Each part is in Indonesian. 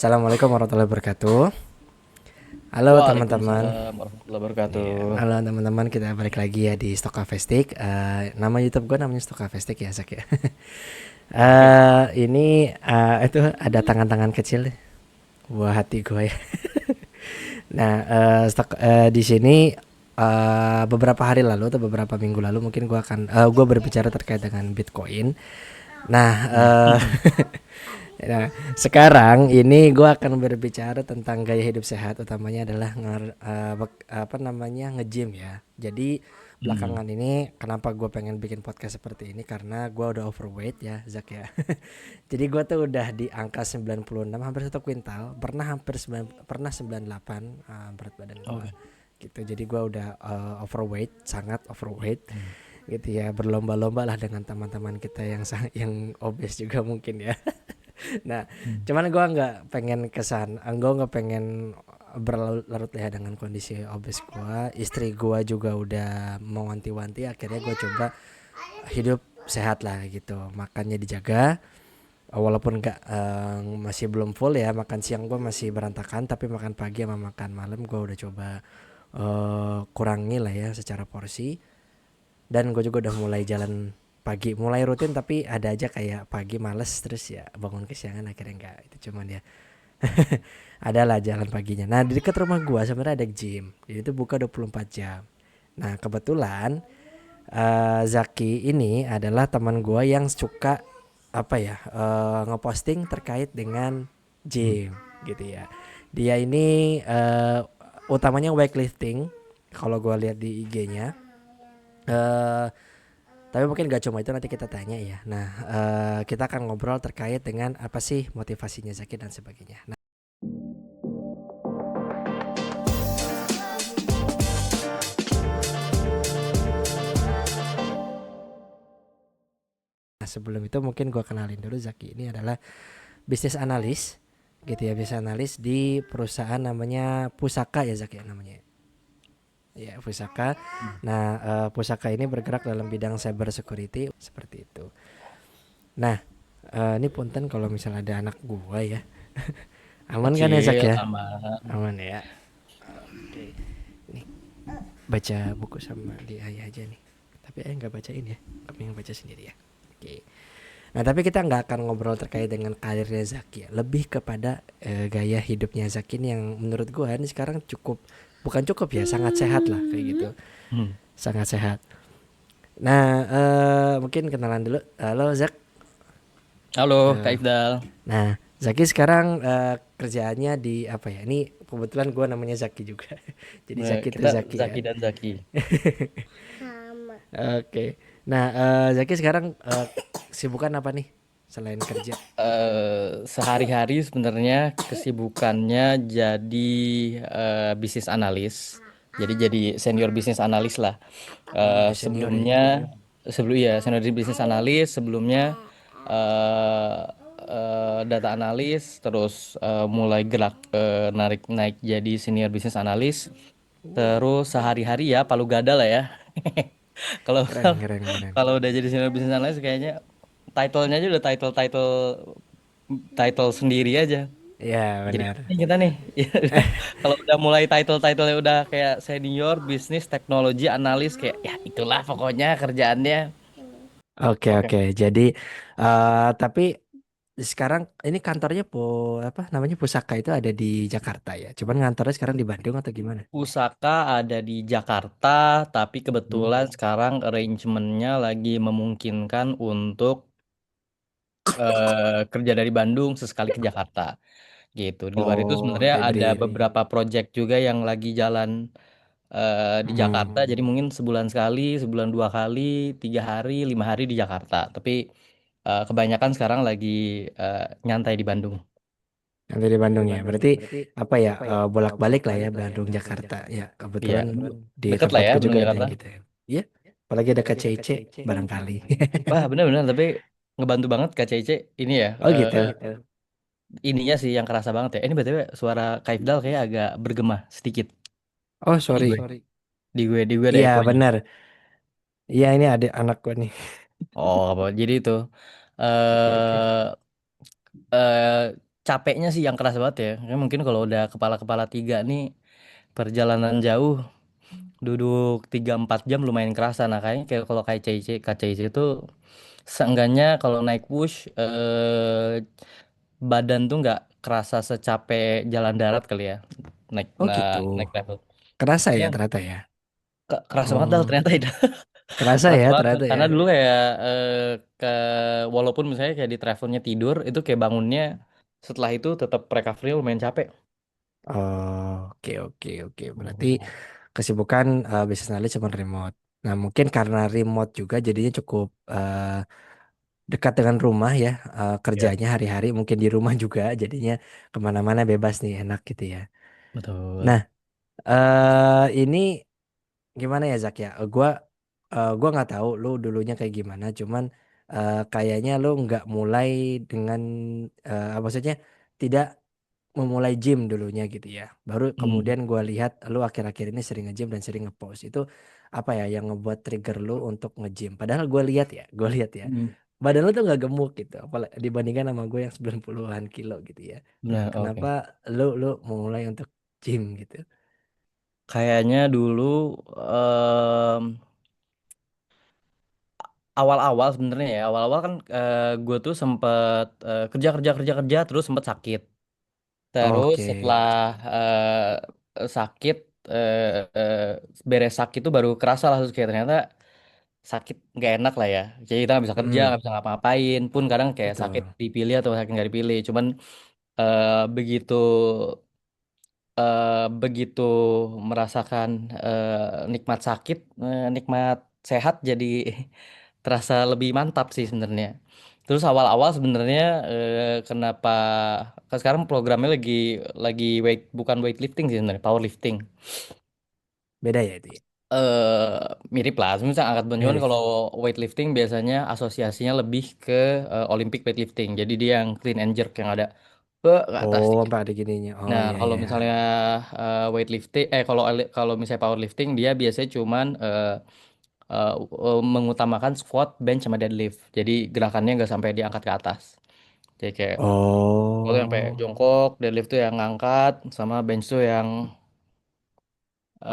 Assalamualaikum warahmatullahi wabarakatuh. Halo teman-teman. Waalaikumsalam warahmatullahi wabarakatuh. Iya, halo teman-teman, kita balik lagi ya di Stokastik. Nama YouTube gue namanya Stokastik ya, Zak ya. Oke. Ini itu ada tangan-tangan kecil buah hati gue ya. Nah, di sini beberapa hari lalu atau beberapa minggu lalu mungkin gue berbicara terkait dengan Bitcoin. Nah, eh, Nah, sekarang ini gue akan berbicara tentang gaya hidup sehat, utamanya adalah nge-gym ya. Jadi Hmm. belakangan ini kenapa gue pengen bikin podcast seperti ini karena gue udah overweight ya, Zak ya. Jadi gue tuh udah di angka 96, hampir 1 kuintal, pernah 98 berat badan gue Oke. gitu. Jadi gue udah overweight, sangat overweight Hmm. gitu ya, berlomba-lomba lah dengan teman-teman kita yang obes juga mungkin ya. Nah, Hmm. cuman gua nggak pengen gua nggak pengen berlarut-larut ya dengan kondisi obes gua. Istri gua juga udah mewanti-wanti, akhirnya gua coba hidup sehat lah gitu, makannya dijaga. Walaupun nggak masih belum full ya, makan siang gua masih berantakan, tapi makan pagi sama makan malam gua udah coba kurangi lah ya secara porsi. Dan gue juga udah mulai jalan pagi, mulai rutin, tapi ada aja kayak pagi males terus ya bangun kesiangan, akhirnya enggak, itu cuman ya adalah jalan paginya. Nah, di dekat rumah gua sebenarnya ada gym, jadi itu buka 24 jam. Nah, kebetulan Zaki ini adalah teman gua yang suka apa ya, ngeposting terkait dengan Hmm. gym gitu ya. Dia ini utamanya weightlifting kalau gua lihat di IG-nya. eh tapi mungkin gak cuma itu, nanti kita tanya ya. Nah, kita akan ngobrol terkait dengan apa sih motivasinya Zaki dan sebagainya. Nah, sebelum itu mungkin gue kenalin dulu, Zaki ini adalah bisnis analis gitu ya, bisnis analis di perusahaan namanya Pusaka ya, Zaki ya namanya. Ya, Pusaka. Nah, Pusaka ini bergerak dalam bidang cyber security seperti itu. Nah, ini punten kalau misalnya ada anak gua ya. Aman kan ya, Zak Kecil, ya? aman. Aman ya. Oke. Nih, baca buku sama di ayah aja nih. Tapi ayah nggak bacain ya, kami yang baca sendiri ya. Oke. Nah, tapi kita nggak akan ngobrol terkait dengan karirnya Zaki ya. Lebih kepada gaya hidupnya Zaki ini yang menurut gua ini sekarang bukan cukup ya, sangat sehat lah kayak gitu. Hmm. Sangat sehat. Nah, mungkin kenalan dulu. Halo Zak. Halo, Kak Eh, Ifdal. nah, Zaki sekarang kerjaannya di apa ya? Ini kebetulan gua namanya Zaki juga. Jadi Zaki tuh Kita Zaki ya. Zaki dan Zaki. Oke. Nah, Zaki sekarang kesibukan apa nih selain kerja? Sehari-hari sebenarnya kesibukannya jadi bisnis analis. Jadi senior bisnis analis lah. Oh, udah senior ya. Sebelumnya senior bisnis analis sebelumnya eh data analis, terus mulai gerak narik naik jadi senior bisnis analis. Terus sehari-hari ya palu gada lah ya. Kalau Keren, keren, keren. kalau udah jadi senior bisnis analis kayaknya title-nya aja udah title title title sendiri aja. Ya, Jadi benar. ini kita nih, kalau udah mulai title-titlenya udah kayak senior bisnis teknologi analis kayak ya itulah pokoknya kerjaannya. Oke, Oke. oke. Jadi tapi sekarang ini kantornya apa namanya, Pusaka itu ada di Jakarta ya. Cuman ngantornya sekarang di Bandung atau gimana? Pusaka ada di Jakarta, tapi Hmm. kebetulan sekarang arrangementnya lagi memungkinkan untuk kerja dari Bandung sesekali ke Jakarta. Gitu. Di luar itu Oh, sebenarnya ada hybrid. beberapa project juga yang lagi jalan di Jakarta. Hmm. Jadi mungkin sebulan sekali, sebulan 2 kali, 3 hari, 5 hari di Jakarta. Tapi kebanyakan sekarang lagi nyantai di Bandung. Nanti di Bandung ya. Berarti apa ya, bolak-balik lah ya, Bandung Jakarta. Ya, Iya, kebetulan di deket lah ya tempatku juga Bandung ada Jakarta. yang gitu ya. Iya. Apalagi ada KCIC barangkali. Wah benar-benar tapi ngebantu banget Kak Cece ini ya. Oh gitu. Ininya sih yang kerasa banget ya. Ini btw suara Kak Ifdal kayak agak bergema sedikit Oh, di gue. sorry. Di gue ada Iya, ekonya. benar. Iya, ini adik anakku nih. Oh, apa? Jadi itu Oke, oke. eh capeknya sih yang keras banget ya. Kayak mungkin kalau udah kepala-kepala tiga nih perjalanan jauh duduk 3-4 jam lumayan kerasa. Nah kayaknya kayak kalau kayak CIC, KCIC itu seenggaknya kalau naik push badan tuh nggak kerasa secapek jalan darat kali ya naik Oh gitu. naik level. Kerasa ya Ya, ternyata ya. kerasa banget dah Oh, ternyata itu. kerasa Kerasa ya banget ternyata ya. karena dulu kayak ke walaupun misalnya kayak di travelnya tidur itu kayak bangunnya setelah itu tetap recovery lumayan capek. Oh, oke oke oke. Berarti Mhm. kesibukan bisnis analis cuma remote. Nah, mungkin karena remote juga jadinya cukup dekat dengan rumah ya, Ya, kerjanya hari-hari mungkin di rumah juga, jadinya kemana-mana bebas nih, enak gitu ya. betul. Nah, ini gimana ya Zak ya? Gua nggak tahu lu dulunya kayak gimana, cuman kayaknya lu nggak mulai dengan maksudnya tidak memulai gym dulunya gitu ya. Baru Hmm. kemudian gua lihat lu akhir-akhir ini sering nge-gym dan sering nge-post. Itu apa ya yang ngebuat trigger lu untuk nge-gym? Padahal gua lihat ya. Hmm. Badan lu tuh nggak gemuk gitu, apalagi dibandingkan sama gue yang 90-an kilo gitu ya. Nah, Benar, kenapa oke. lu memulai untuk gym gitu? Kayaknya dulu em, awal-awal sebenarnya ya, awal-awal kan gue tuh sempet kerja kerja kerja kerja terus sempet sakit. Terus Oke. setelah sakit eh, eh, beres sakit itu baru kerasa lah terus kayak ternyata sakit nggak enak lah ya. Jadi kita nggak bisa kerja, Mm, nggak bisa ngapa-ngapain. Pun kadang kayak sakit betul. dipilih atau sakit nggak dipilih. Cuman begitu begitu merasakan nikmat sakit, nikmat sehat jadi terasa lebih mantap sih sebenarnya. Terus awal-awal sebenarnya kenapa kan sekarang programnya lagi bukan weightlifting sih sebenarnya, powerlifting. Beda ya itu ya. Mirip lah, misalnya angkat beban cuman Mirip. kalau weightlifting biasanya asosiasinya lebih ke Olympic weightlifting. Jadi dia yang clean and jerk yang ada ke atas. Oh, sampai ada gininya. Oh Nah, iya kalau iya. misalnya weightlifting, kalau misalnya powerlifting, dia biasanya cuman mengutamakan squat, bench, sama deadlift. Jadi gerakannya nggak sampai diangkat ke atas. Jadi kayak squat tuh yang sampai Oh. jongkok, deadlift tuh yang ngangkat, sama bench tuh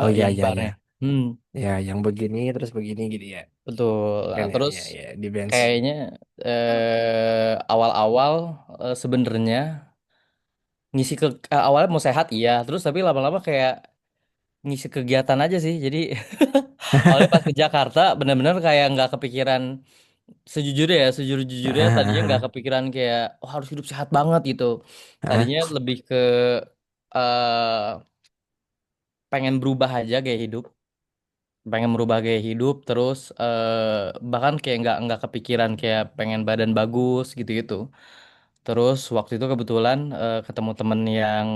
Oh iya yang iya iya. barnya. Hmm, Ya, yang begini terus begini gitu ya. betul. Kan Nah, ya terus ya ya di bench. kayaknya awal-awal sebenarnya awalnya mau sehat iya, terus tapi lama-lama kayak ngisi kegiatan aja sih. Jadi awalnya pas ke Jakarta bener-bener kayak nggak kepikiran sejujurnya tadinya nggak kepikiran kayak oh harus hidup sehat banget gitu. Hah? Tadinya lebih ke eh pengen berubah aja gaya hidup, pengen merubah gaya hidup terus bahkan kayak nggak kepikiran kayak pengen badan bagus gitu-gitu. Terus waktu itu kebetulan ketemu temen yang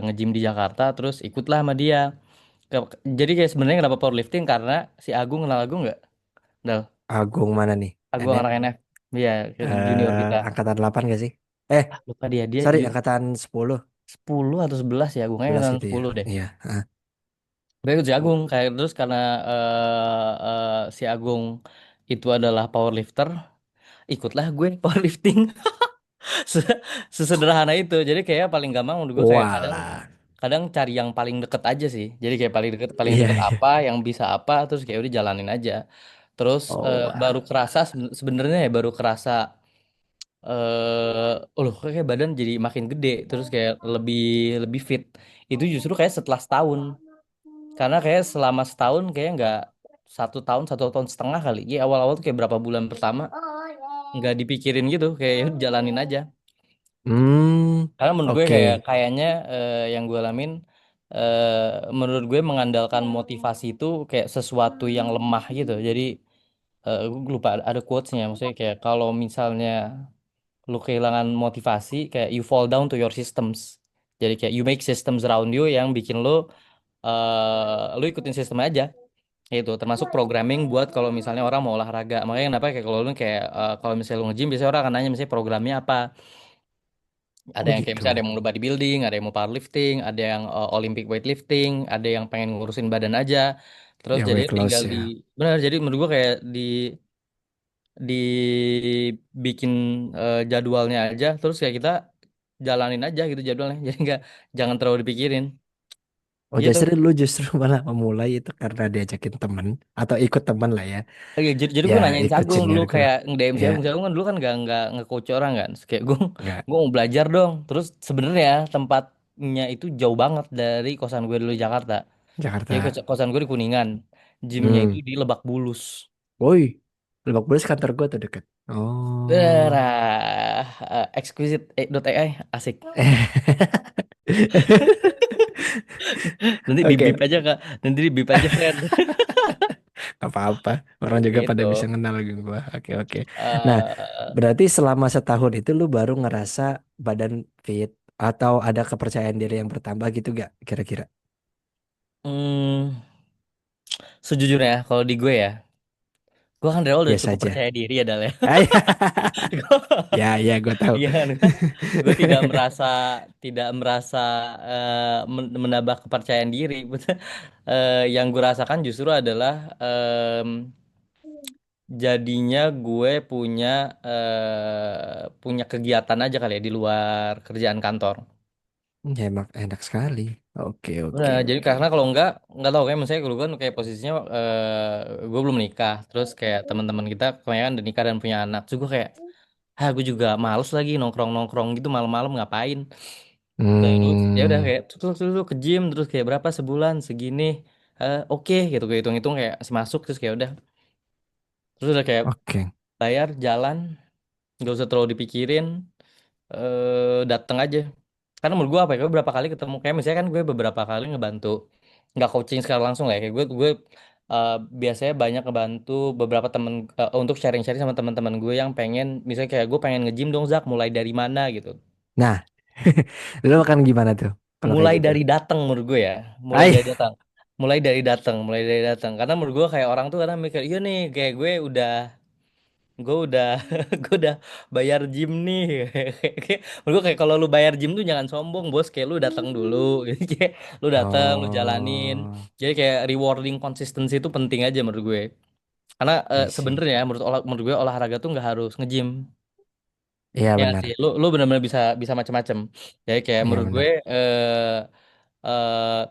nge-gym di Jakarta, terus ikutlah sama dia. Jadi kayak sebenarnya kenapa powerlifting karena si Agung kenal Agung nggak? Dal, Agung mana nih? Agung Nenek anak NF. Iya, kan junior kita. angkatan 8 gak sih? Eh, Lupa dia sorry angkatan 10 10 atau 11 ya, Agungnya 11 angkatan gitu ya. 10 deh. Iya, heeh. Dia ikut si Agung kayak terus karena si Agung itu adalah powerlifter, ikutlah gue powerlifting. Se- Sesederhana itu. Jadi kayak paling gampang menurut gue kayak kadang Walah. kadang cari yang paling deket aja sih. Jadi kayak paling Iya, deket iya. apa yang bisa apa terus kayak udah jalanin aja. Terus Oh, baru wah. kerasa sebenarnya ya baru kerasa loh kayak badan jadi makin gede terus kayak lebih lebih fit. Itu justru kayak setelah setahun. Karena kayak selama setahun kayak nggak 1 tahun 1 tahun setengah kali. Ya awal-awal tuh kayak berapa bulan pertama nggak dipikirin gitu kayak ya udah jalanin aja. Hmm, Karena menurut gue oke. kayaknya yang gue alamin menurut gue mengandalkan motivasi itu kayak sesuatu yang lemah gitu. Jadi gue lupa ada quotes-nya maksudnya kayak kalau misalnya lu kehilangan motivasi kayak you fall down to your systems. Jadi kayak you make systems around you yang bikin lu ikutin sistem aja. Itu termasuk programming buat kalau misalnya orang mau olahraga. Makanya kenapa kayak kalau lu kayak kalau misalnya lu nge-gym biasanya orang akan nanya misalnya programnya apa. Ada Oh yang kayak misalnya ada gitu. yang mau bodybuilding, ada yang mau powerlifting, ada yang Olympic weightlifting, ada yang pengen ngurusin badan aja. Terus Yang jadi weight tinggal loss di ya. benar jadi menurut gua kayak dibikin jadwalnya aja terus kayak kita jalanin aja gitu jadwalnya. Jadi nggak, jangan terlalu dipikirin Oh gitu. justru lu justru malah memulai itu karena diajakin temen atau ikut temen lah ya. Oke, jadi Ya gue nanyain si ikut Agung dulu, senior gua. kayak nge-DM si Ya Agung. Si Agung kan dulu kan nggak nge-coach orang kan. Terus kayak enggak gue mau belajar dong. Terus sebenarnya tempatnya itu jauh banget dari kosan gue dulu di Jakarta. Jadi Jakarta. kosan gue di Kuningan. Gymnya itu Hmm. di Lebak Bulus. Woi, Lebak Bulus kantor gua tuh deket. Oh. Daerah exquisite AI asik. Nanti di Oke, bip aja Kak. Nanti di bip aja friend. apa-apa. Orang juga pada bisa Gitu. kenal gua. Oke, oke. Nah, eh berarti selama setahun itu lu baru ngerasa badan fit atau ada kepercayaan diri yang bertambah gitu gak kira-kira? hmm, Sejujurnya kalau di gue ya, gue kan dari awal udah Biasa cukup aja. percaya diri ya Dal ya. Ay, ya, ya, gue tahu. Iya kan, gue tidak merasa menambah kepercayaan diri. Yang gue rasakan justru adalah jadinya gue punya kegiatan aja kali ya di luar kerjaan kantor. Ya, emang enak sekali. Oke, oke, Nah, jadi oke. karena kalau nggak tahu kayak misalnya dulu kan kayak posisinya gue belum nikah, terus kayak teman-teman kita kebanyakan udah nikah dan punya anak, terus gue kayak, ah gue juga males lagi nongkrong-nongkrong gitu malam-malam ngapain. Terus ya udah Hmm, kayak tuh ke gym, terus kayak berapa sebulan segini, oke gitu, kayak hitung-hitung kayak masuk, terus kayak udah, terus udah kayak oke. bayar jalan, nggak usah terlalu dipikirin, datang aja. Karena menurut gue apa ya, gue beberapa kali ketemu kayak misalnya kan gue beberapa kali ngebantu, nggak coaching secara langsung lah ya, kayak gue eh, biasanya banyak ngebantu beberapa temen, untuk sharing-sharing sama teman-teman gue yang pengen, misalnya kayak gue pengen nge-gym dong Zak, mulai dari mana gitu. Nah, lu makan gimana tuh kalau kayak Mulai gitu? dari datang menurut gue ya, mulai Ay, dari datang, mulai dari datang, karena menurut gue kayak orang tuh kadang mikir iya nih kayak gue udah gue udah bayar gym nih. Menurut gue kayak kalau lu bayar gym tuh jangan sombong bos, kayak lu datang dulu. Jadi kayak lu datang, lu jalanin, oh, jadi kayak rewarding konsistensi itu penting aja menurut gue. Karena I see. sebenarnya menurut gue olahraga tuh nggak harus nge-gym. Iya Ya nggak benar, sih, lu benar-benar bisa bisa macam-macam. Jadi kayak iya menurut gue benar. eh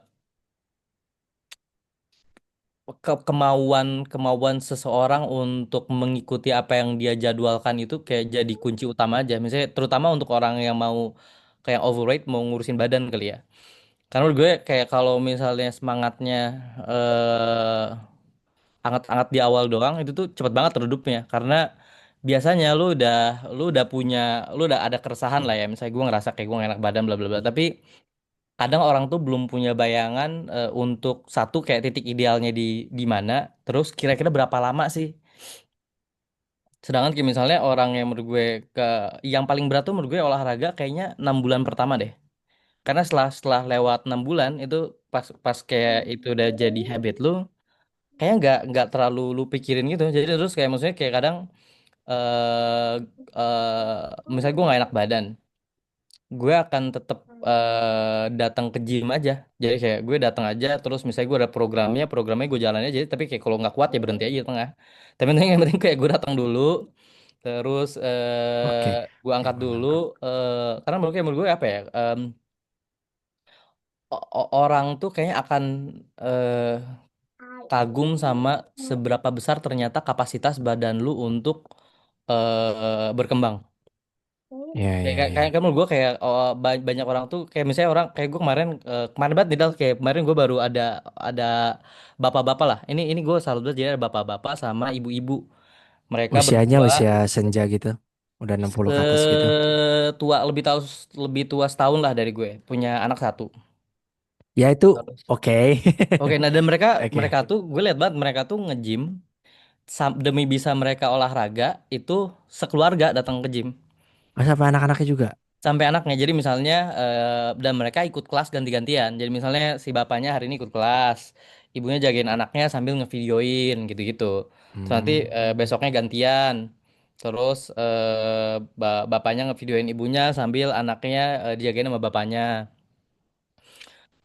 kemauan kemauan seseorang untuk mengikuti apa yang dia jadwalkan itu kayak jadi kunci utama aja. Misalnya terutama untuk orang yang mau kayak overweight, mau ngurusin badan kali ya. Karena menurut gue kayak kalau misalnya semangatnya eh anget-anget di awal doang itu tuh cepet banget redupnya. Karena biasanya lu udah ada keresahan lah ya. Misalnya gue ngerasa kayak gue gak enak badan bla bla bla. Tapi kadang orang tuh belum punya bayangan untuk satu kayak titik idealnya di mana, terus kira-kira berapa lama sih. Sedangkan kayak misalnya orang yang menurut gue ke yang paling berat tuh menurut gue olahraga kayaknya 6 bulan pertama deh. Karena setelah lewat 6 bulan itu, pas pas kayak itu udah jadi habit lu, kayaknya nggak terlalu lu pikirin gitu. Jadi terus kayak maksudnya kayak kadang eh misalnya gue nggak enak badan, gue akan tetap datang ke gym aja. Jadi kayak gue datang aja, terus misalnya gue ada programnya gue jalannya aja. Tapi kayak kalau nggak kuat ya berhenti aja di tengah. Tapi yang penting kayak gue datang dulu, terus Oke, gue oke, angkat gue dulu. nangkep. Karena menurut gue apa ya? Orang tuh kayaknya akan eh, kagum sama seberapa besar ternyata kapasitas badan lu untuk berkembang. Iya, Kayak iya, kayak iya. kayak menurut gue kayak banyak orang tuh kayak misalnya orang kayak gue kemarin banget nih Dal, kayak kemarin gue baru ada bapak-bapak lah. Ini gue salut banget, jadi ada bapak-bapak sama ibu-ibu. Mereka Usianya berdua usia senja gitu. Udah 60 ke atas gitu. tua, lebih tua setahun lah dari gue. Punya anak satu. Ya itu Terus. oke. Oke, nah dan mereka Oke. mereka tuh gue lihat banget mereka tuh nge-gym demi bisa mereka olahraga itu sekeluarga datang ke gym. Masa apa anak-anaknya juga? Sampai anaknya, jadi misalnya dan mereka ikut kelas ganti-gantian, jadi misalnya si bapaknya hari ini ikut kelas, ibunya jagain anaknya sambil ngevideoin gitu-gitu. Terus nanti Hmm, besoknya gantian, terus bapaknya ngevideoin ibunya sambil anaknya dijagain sama bapaknya.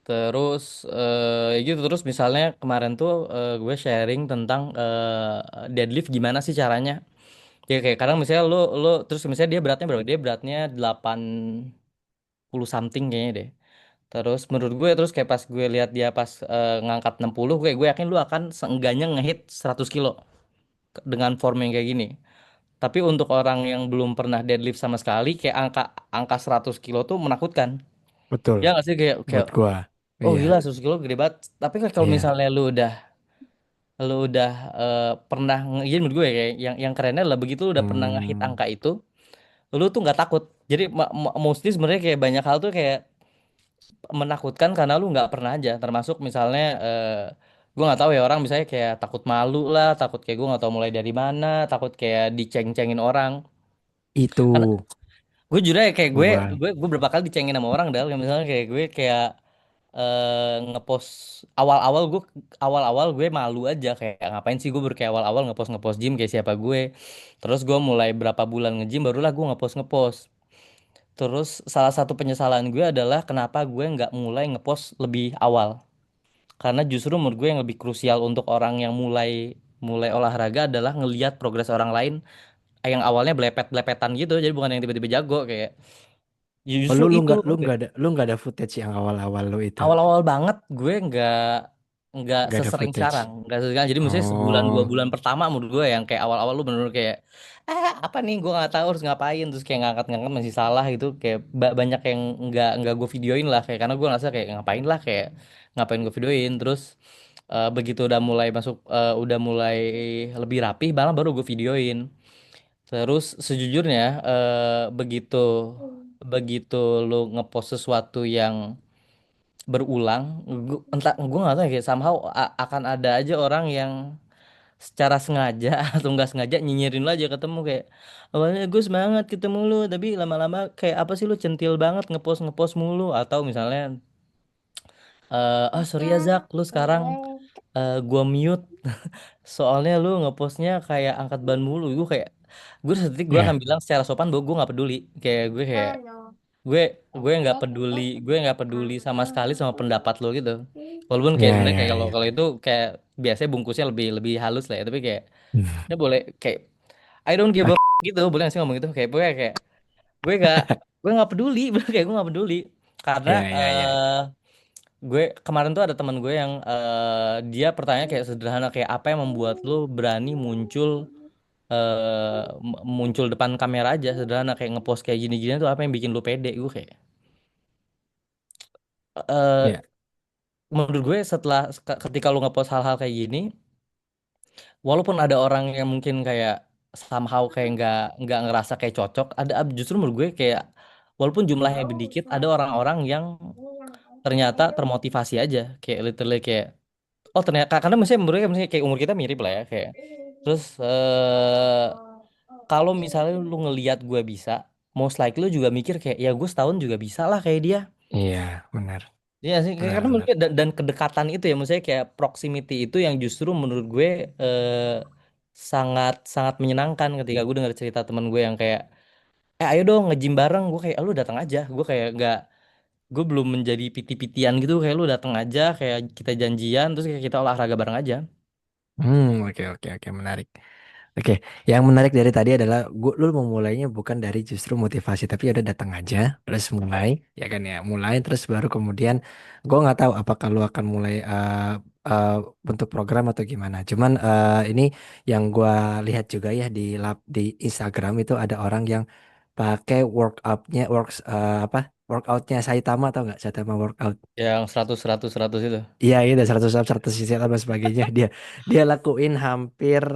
Terus ya gitu, terus misalnya kemarin tuh gue sharing tentang deadlift gimana sih caranya. Ya kayak kadang misalnya lu terus misalnya dia beratnya berapa? Dia beratnya 8. 40 something kayaknya deh. Terus menurut gue, terus kayak pas gue lihat dia pas ngangkat 60, gue yakin lu akan seenggaknya ngehit 100 kilo dengan form yang kayak gini. Tapi untuk orang yang belum pernah deadlift sama sekali, kayak angka angka 100 kilo tuh menakutkan. Betul, Ya nggak sih, kayak kayak buat gua. oh Iya, gila 100 kilo gede banget. Tapi kan kalau iya. misalnya lu udah pernah jadi menurut gue ya, kayak yang kerennya adalah begitu lu udah pernah ngehit Hmm, angka itu, lu tuh nggak takut. Jadi mostly sebenarnya kayak banyak hal tuh kayak menakutkan karena lu nggak pernah aja. Termasuk misalnya gue nggak tahu ya, orang misalnya kayak takut malu lah, takut kayak gue nggak tahu mulai dari mana, takut kayak diceng-cengin orang. itu Karena gue jujur aja kayak gue gua. gue gue berapa kali dicengin sama orang Dal, kayak misalnya kayak gue kayak ngepost awal-awal gue awal-awal gue malu aja kayak ngapain sih gue baru kayak awal-awal ngepost ngepost gym kayak siapa gue. Terus gue mulai berapa bulan nge-gym barulah gue ngepost ngepost. Terus salah satu penyesalan gue adalah kenapa gue nggak mulai ngepost lebih awal. Karena justru menurut gue yang lebih krusial untuk orang yang mulai mulai olahraga adalah ngelihat progres orang lain yang awalnya belepet-belepetan gitu, jadi bukan yang tiba-tiba jago kayak. Ya Oh, justru itu menurut gue. lu nggak ada footage yang awal-awal lu itu. Awal-awal banget gue nggak Nggak ada sesering footage. sekarang, nggak sesering. Jadi misalnya sebulan dua Oh, bulan pertama menurut gue yang kayak awal-awal lu bener-bener kayak apa nih, gue nggak tahu harus ngapain, terus kayak ngangkat-ngangkat masih salah gitu, kayak banyak yang nggak gue videoin lah, kayak karena gue ngerasa kayak ngapain lah, kayak ngapain gue videoin. Terus begitu udah mulai masuk, udah mulai lebih rapih malah baru gue videoin. Terus sejujurnya begitu begitu lu ngepost sesuatu yang berulang, entah gue nggak tahu ya, kayak somehow akan ada aja orang yang secara sengaja atau nggak sengaja nyinyirin lo aja ketemu kayak awalnya gue semangat ketemu lu tapi lama-lama kayak apa sih lu centil banget ngepost ngepost mulu, atau misalnya oh sorry ya Zak, lu sekarang gua mute soalnya lu ngepostnya kayak angkat ban mulu. Gue kayak gue sedetik gue akan ya. bilang secara sopan bahwa gue nggak peduli, kayak gue gue nggak peduli sama sekali sama pendapat lo gitu. Walaupun kayak Ya, sebenarnya ya, kayak kalau ya. kalau itu kayak biasanya bungkusnya lebih lebih halus lah ya, tapi kayak ini boleh kayak I don't give a Oke, gitu, boleh nggak sih ngomong gitu, kayak gue kayak gue nggak gue nggak peduli bener, kayak gue nggak peduli karena ya, ya, ya. gue kemarin tuh ada teman gue yang dia pertanyaan kayak sederhana, kayak apa yang membuat lo berani muncul depan kamera aja, sederhana kayak ngepost kayak gini-gini tuh apa yang bikin lo pede. Gue kayak Ya. menurut gue setelah ketika lu ngepost hal-hal kayak gini, walaupun ada orang yang mungkin kayak somehow kayak nggak ngerasa kayak cocok, ada justru menurut gue kayak walaupun jumlahnya sedikit, ada orang-orang yang ternyata termotivasi aja, kayak literally kayak oh ternyata, karena misalnya kayak umur kita mirip lah ya, kayak terus kalau misalnya lu ngelihat gue bisa, most likely lu juga mikir kayak ya gue setahun juga bisa lah kayak dia. Iya, benar. Iya sih, Benar, karena menurut benar. gue dan kedekatan itu ya, maksudnya kayak proximity itu yang justru menurut gue sangat sangat menyenangkan ketika gue dengar cerita temen gue yang kayak ayo dong nge-gym bareng, gue kayak lu datang aja, gue kayak nggak, gue belum menjadi piti-pitian gitu, kayak lu datang aja, kayak kita janjian terus kayak kita olahraga bareng aja. Oke, oke, oke, menarik. Oke, yang menarik dari tadi adalah lu mau mulainya bukan dari justru motivasi, tapi udah datang aja, terus mulai, ya kan ya, mulai terus baru kemudian, gue nggak tahu apakah lu akan mulai uh, bentuk program atau gimana. Cuman ini yang gue lihat juga ya di Instagram itu ada orang yang pakai apa workoutnya Saitama atau nggak Saitama workout. Yang 100 100 100 itu Iya, iya, 100 up, 100 sisi apa sebagainya. Dia lakuin hampir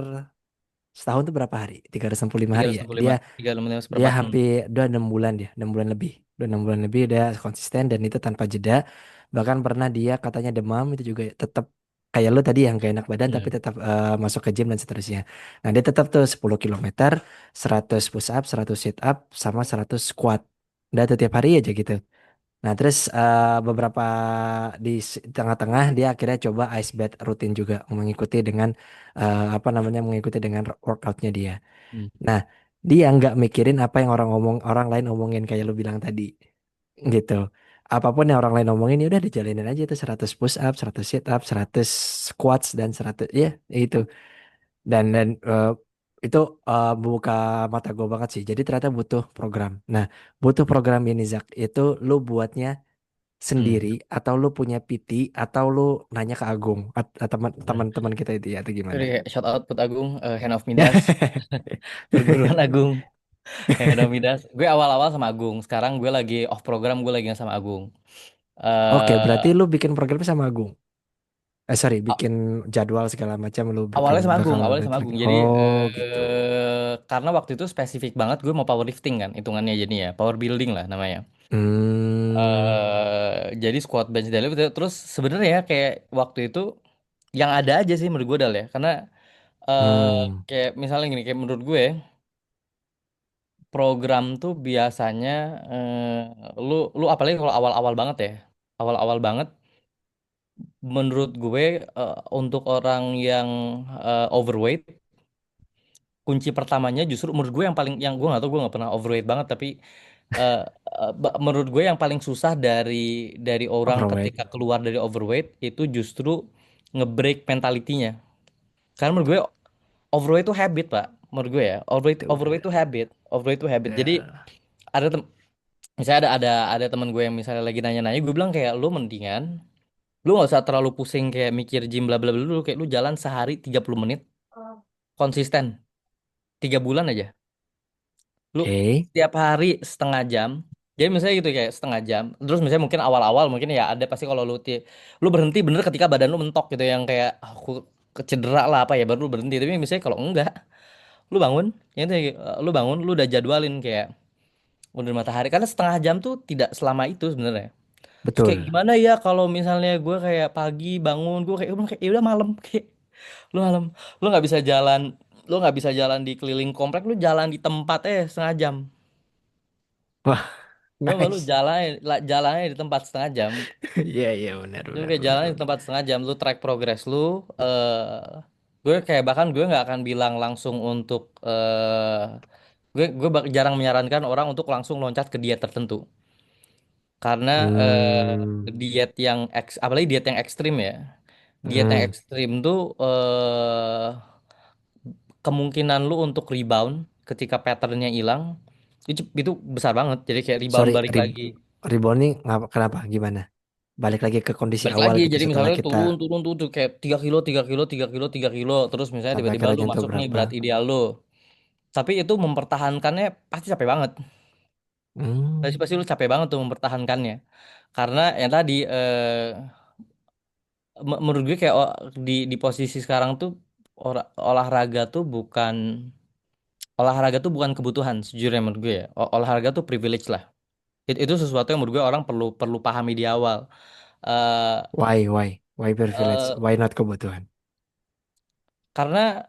setahun tuh berapa hari? 365 tiga hari ratus ya. enam puluh Dia lima 365 dia seperempat. hampir udah 6 bulan dia, 6 bulan lebih. Udah 6 bulan lebih udah konsisten dan itu tanpa jeda. Bahkan pernah dia katanya demam itu juga tetap kayak lu tadi yang gak enak badan tapi Hmm. tetap masuk ke gym dan seterusnya. Nah, dia tetap tuh 10 kilometer, 100 push up, 100 sit up sama 100 squat. Udah tuh tiap hari aja gitu. Nah, terus beberapa tengah-tengah dia akhirnya coba ice bath rutin juga mengikuti dengan apa namanya mengikuti dengan workoutnya dia. Hmm. Nah, dia nggak mikirin apa yang orang lain omongin kayak lu bilang tadi, gitu. Apapun yang orang lain omongin ya udah dijalinin aja itu 100 push up, 100 sit up, 100 squats dan 100 ya itu. Dan itu buka mata gue banget sih. Jadi ternyata butuh program. Nah, butuh program ini Zak. Itu lu buatnya Hmm. sendiri atau lu punya PT atau lu nanya ke Agung atau teman-teman kita itu ya atau gimana? Jadi kayak shout out Put Agung, Hand of Midas, perguruan Agung, Hand of Midas. Gue awal-awal sama Agung, sekarang gue lagi off program, gue lagi sama Agung. Oke, berarti eh lu bikin program sama Agung. Sorry, a- bikin jadwal segala macam lu bikin Awalnya sama Agung, bakal awalnya sama bikin. Agung. Jadi Oh, gitu. karena waktu itu spesifik banget gue mau powerlifting kan, hitungannya jadi ya, power building lah namanya. Hmm. Jadi squat bench deadlift terus sebenarnya ya kayak waktu itu yang ada aja sih menurut gue Dal ya, karena eh Hmm. kayak misalnya gini, kayak menurut gue program tuh biasanya lu apalagi kalau awal-awal banget ya, awal-awal banget menurut gue untuk orang yang overweight, kunci pertamanya justru menurut gue yang paling, yang gue nggak tahu, gue nggak pernah overweight banget, tapi eh, menurut gue yang paling susah dari orang Overweight. ketika keluar dari overweight itu justru ngebreak mentalitinya. Karena menurut gue overweight itu habit, Pak. Menurut gue ya, overweight Itu overweight itu habit, overweight itu habit. Jadi ya. ada misalnya ada teman gue yang misalnya lagi nanya-nanya, gue bilang kayak lu mendingan lu nggak usah terlalu pusing kayak mikir gym bla bla bla dulu, kayak lu jalan sehari 30 menit konsisten 3 bulan aja. Lu Oke. setiap hari setengah jam. Jadi misalnya gitu kayak setengah jam. Terus misalnya mungkin awal-awal mungkin ya ada pasti kalau lu berhenti bener ketika badan lu mentok gitu yang kayak aku kecedera lah apa ya baru lu berhenti. Tapi misalnya kalau enggak, lu bangun, ya itu lu bangun, lu udah jadwalin kayak udah matahari karena setengah jam tuh tidak selama itu sebenarnya. Terus kayak Betul. gimana ya kalau misalnya gue kayak pagi bangun gue kayak udah kayak ya udah malam kayak lu malam, lu nggak bisa jalan, lu nggak bisa jalan di keliling komplek, lu jalan di tempat setengah jam. Wah, Coba lu nice. jalannya di tempat setengah jam. Iya, iya, benar, Lu benar, kayak benar, jalan di benar. tempat setengah jam, lu track progress lu. Gue kayak bahkan gue nggak akan bilang langsung untuk gue jarang menyarankan orang untuk langsung loncat ke diet tertentu. Karena Hmm. diet yang apalagi diet yang ekstrim ya. Diet yang Hmm. ekstrim tuh kemungkinan lu untuk rebound ketika patternnya hilang itu besar banget. Jadi kayak rebound Sorry, balik lagi. rebound nih kenapa? Gimana? Balik lagi ke kondisi Balik awal lagi gitu jadi setelah misalnya kita turun turun turun tuh kayak 3 kilo 3 kilo 3 kilo 3 kilo terus misalnya sampai tiba-tiba akhirnya lu nyentuh masuk nih berapa? berat ideal lu, tapi itu mempertahankannya pasti capek banget. Pasti Hmm. pasti lu capek banget tuh mempertahankannya karena yang tadi menurut gue kayak di posisi sekarang tuh olahraga tuh bukan, olahraga tuh bukan kebutuhan sejujurnya menurut gue ya. Olahraga tuh privilege lah. Itu sesuatu yang menurut gue orang perlu perlu pahami di awal. Eh, Why privilege? eh, Why not kebutuhan? Karena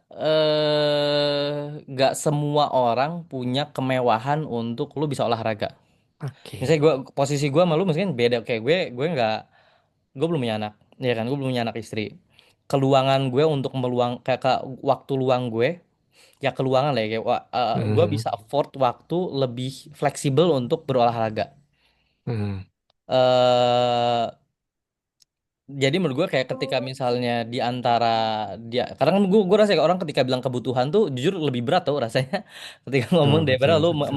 nggak semua orang punya kemewahan untuk lu bisa olahraga. Misalnya Oke. gue, posisi gue sama lu mungkin beda. Kayak gue nggak, gue belum punya anak, ya kan? Gue belum punya anak istri. Keluangan gue untuk kayak waktu luang gue, ya keluangan lah ya. Kayak, gue Mhm. bisa afford waktu lebih fleksibel untuk berolahraga. Mhm. eh Jadi menurut gue kayak ketika misalnya di antara dia, karena kan gue rasa kayak orang ketika bilang kebutuhan tuh jujur lebih berat tuh rasanya ketika ngomong Betul, daripada betul, lu betul.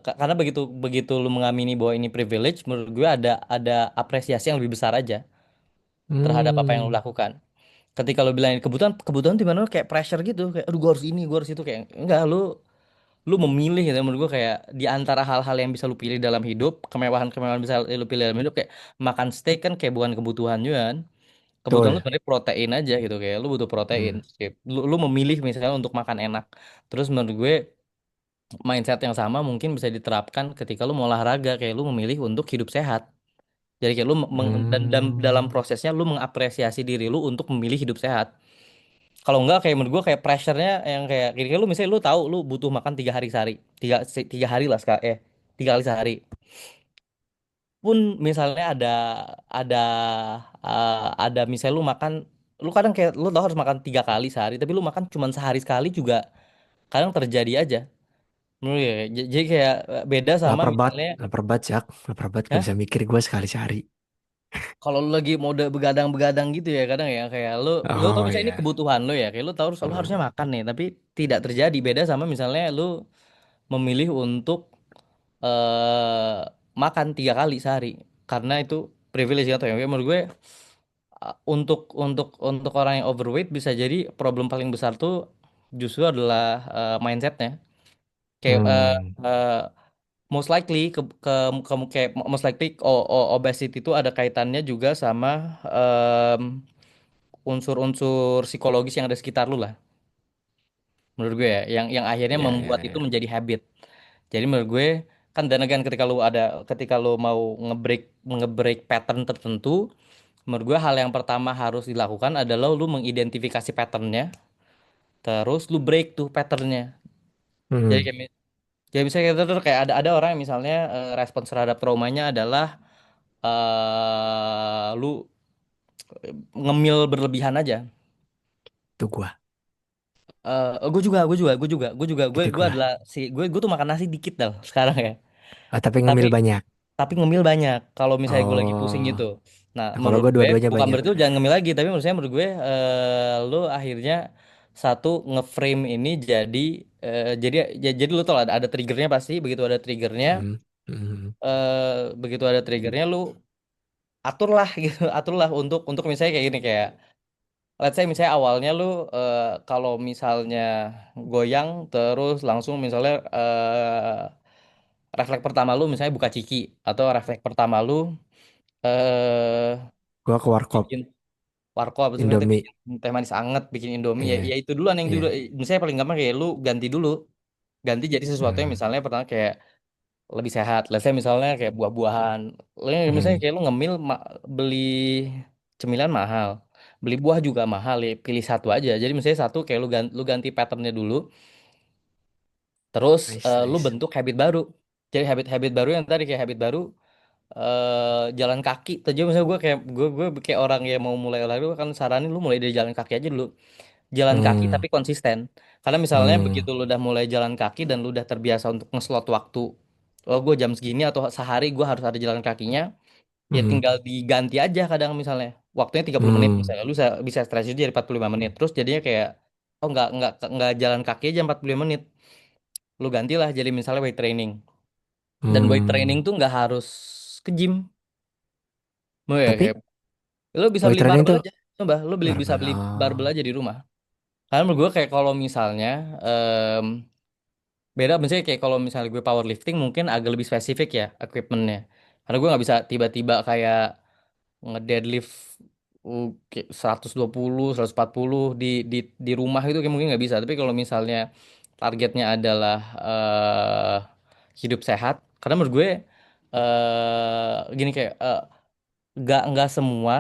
karena begitu begitu lu mengamini bahwa ini privilege, menurut gue ada apresiasi yang lebih besar aja terhadap apa yang lu Hmm. lakukan. Ketika lu bilang ini kebutuhan, kebutuhan di mana lu kayak pressure gitu, kayak aduh gue harus ini, gue harus itu, kayak enggak, lu memilih gitu menurut gue kayak di antara hal-hal yang bisa lu pilih dalam hidup, kemewahan-kemewahan bisa lu pilih dalam hidup kayak makan steak kan kayak bukan kebutuhan juga kan. Kebutuhan lu Betul. sebenarnya protein aja gitu, kayak lu butuh protein. Hmm. Kayak lu memilih misalnya untuk makan enak. Terus menurut gue mindset yang sama mungkin bisa diterapkan ketika lu mau olahraga, kayak lu memilih untuk hidup sehat. Jadi kayak lu dan dalam Hmm. prosesnya lu mengapresiasi diri lu untuk memilih hidup sehat. Kalau enggak kayak menurut gue kayak pressure-nya yang kayak kira-kira lu misalnya lu tahu lu butuh makan 3 hari sehari, 3 hari lah sekali 3 kali sehari. Pun misalnya ada ada misalnya lu makan, lu kadang kayak lu tahu harus makan 3 kali sehari tapi lu makan cuman sehari sekali juga kadang terjadi aja menurut ya. Jadi kayak beda sama misalnya Lapar banget, Jak. Lapar banget gak ya bisa mikir gue sekali sehari. kalau lu lagi mode begadang-begadang gitu ya kadang ya kayak lu tau Oh misalnya ini ya. kebutuhan lu ya kayak lu tahu lu harusnya makan nih tapi tidak terjadi beda sama misalnya lu memilih untuk eh makan 3 kali sehari karena itu privilege atau yang menurut gue untuk orang yang overweight bisa jadi problem paling besar tuh justru adalah mindsetnya kayak Hmm. most likely kayak most likely obesity itu ada kaitannya juga sama unsur-unsur psikologis yang ada sekitar lu lah menurut gue ya yang akhirnya Ya membuat ya itu ya. menjadi habit jadi menurut gue kan dan again ketika lu mau ngebreak pattern tertentu menurut gue hal yang pertama harus dilakukan adalah lu mengidentifikasi patternnya terus lu break tuh patternnya jadi Hmm. jadi misalnya kayak ada orang yang misalnya respons terhadap traumanya adalah lu ngemil berlebihan aja. Itu gua. Gue Tipikal lah. adalah si gue tuh makan nasi dikit dah sekarang ya. Ah, tapi Tapi ngemil banyak. tapi ngemil banyak kalau misalnya gue lagi pusing Oh. gitu. Nah, Nah, kalau menurut gua gue dua-duanya bukan banyak. berarti lu jangan ngemil lagi, tapi menurut gue lu akhirnya satu ngeframe ini jadi lu tau lah, ada triggernya pasti begitu ada triggernya Hmm. Hmm. begitu ada triggernya lu atur lah gitu atur lah untuk misalnya kayak gini kayak let's say misalnya awalnya lu kalau misalnya goyang terus langsung misalnya refleks pertama lu misalnya buka ciki atau refleks pertama lu eh Gua ke warkop bikin warkop apa sih misalnya Indomie. bikin teh manis anget bikin Indomie ya, Iya. ya itu duluan yang dulu Iya. misalnya paling gampang kayak lu ganti dulu ganti jadi sesuatu yang Hmm. misalnya pertama kayak lebih sehat let's say misalnya kayak buah-buahan misalnya Hmm. kayak lu beli cemilan mahal beli buah juga mahal ya pilih satu aja jadi misalnya satu kayak lu ganti patternnya dulu terus Nice, lu nice. bentuk habit baru jadi habit-habit baru yang tadi kayak habit baru jalan kaki tadi misalnya gue kayak orang yang mau mulai olahraga kan saranin lu mulai dari jalan kaki aja dulu jalan kaki Hmm. tapi konsisten karena misalnya Hmm. begitu lu udah mulai jalan kaki dan lu udah terbiasa untuk ngeslot waktu oh gue jam segini atau sehari gue harus ada jalan kakinya ya Hmm. tinggal diganti aja kadang misalnya waktunya 30 menit Hmm. misalnya lu bisa stretch itu jadi 45 menit terus jadinya kayak oh nggak jalan kaki aja 45 menit lu gantilah jadi misalnya weight training dan weight training Hmm. tuh nggak harus ke gym. Mau ya kayak Tapi lu bisa weight beli training barbel tuh aja coba bisa barbell. beli barbel Oh. aja di rumah karena menurut gue kayak kalau misalnya beda misalnya kayak kalau misalnya gue powerlifting mungkin agak lebih spesifik ya equipmentnya karena gue nggak bisa tiba-tiba kayak ngedeadlift kayak 120 140 di rumah itu kayak mungkin nggak bisa tapi kalau misalnya targetnya adalah hidup sehat karena menurut gue gini kayak nggak semua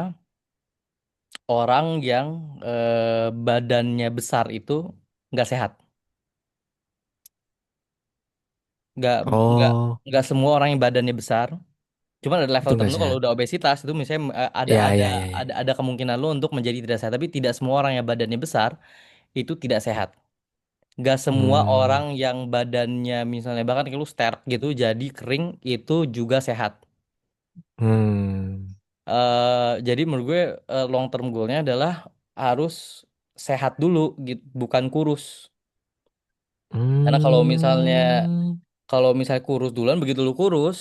orang yang badannya besar itu nggak sehat nggak nggak Oh, nggak semua orang yang badannya besar cuman ada itu level enggak tertentu kalau sehat. udah obesitas itu misalnya Ya, ya, ya, ya. ada kemungkinan lo untuk menjadi tidak sehat tapi tidak semua orang yang badannya besar itu tidak sehat nggak semua orang Hmm. yang badannya misalnya bahkan kalau sterk gitu jadi kering itu juga sehat Hmm. jadi menurut gue long term goalnya adalah harus sehat dulu gitu bukan kurus karena Hmm. kalau misalnya kurus duluan begitu lu kurus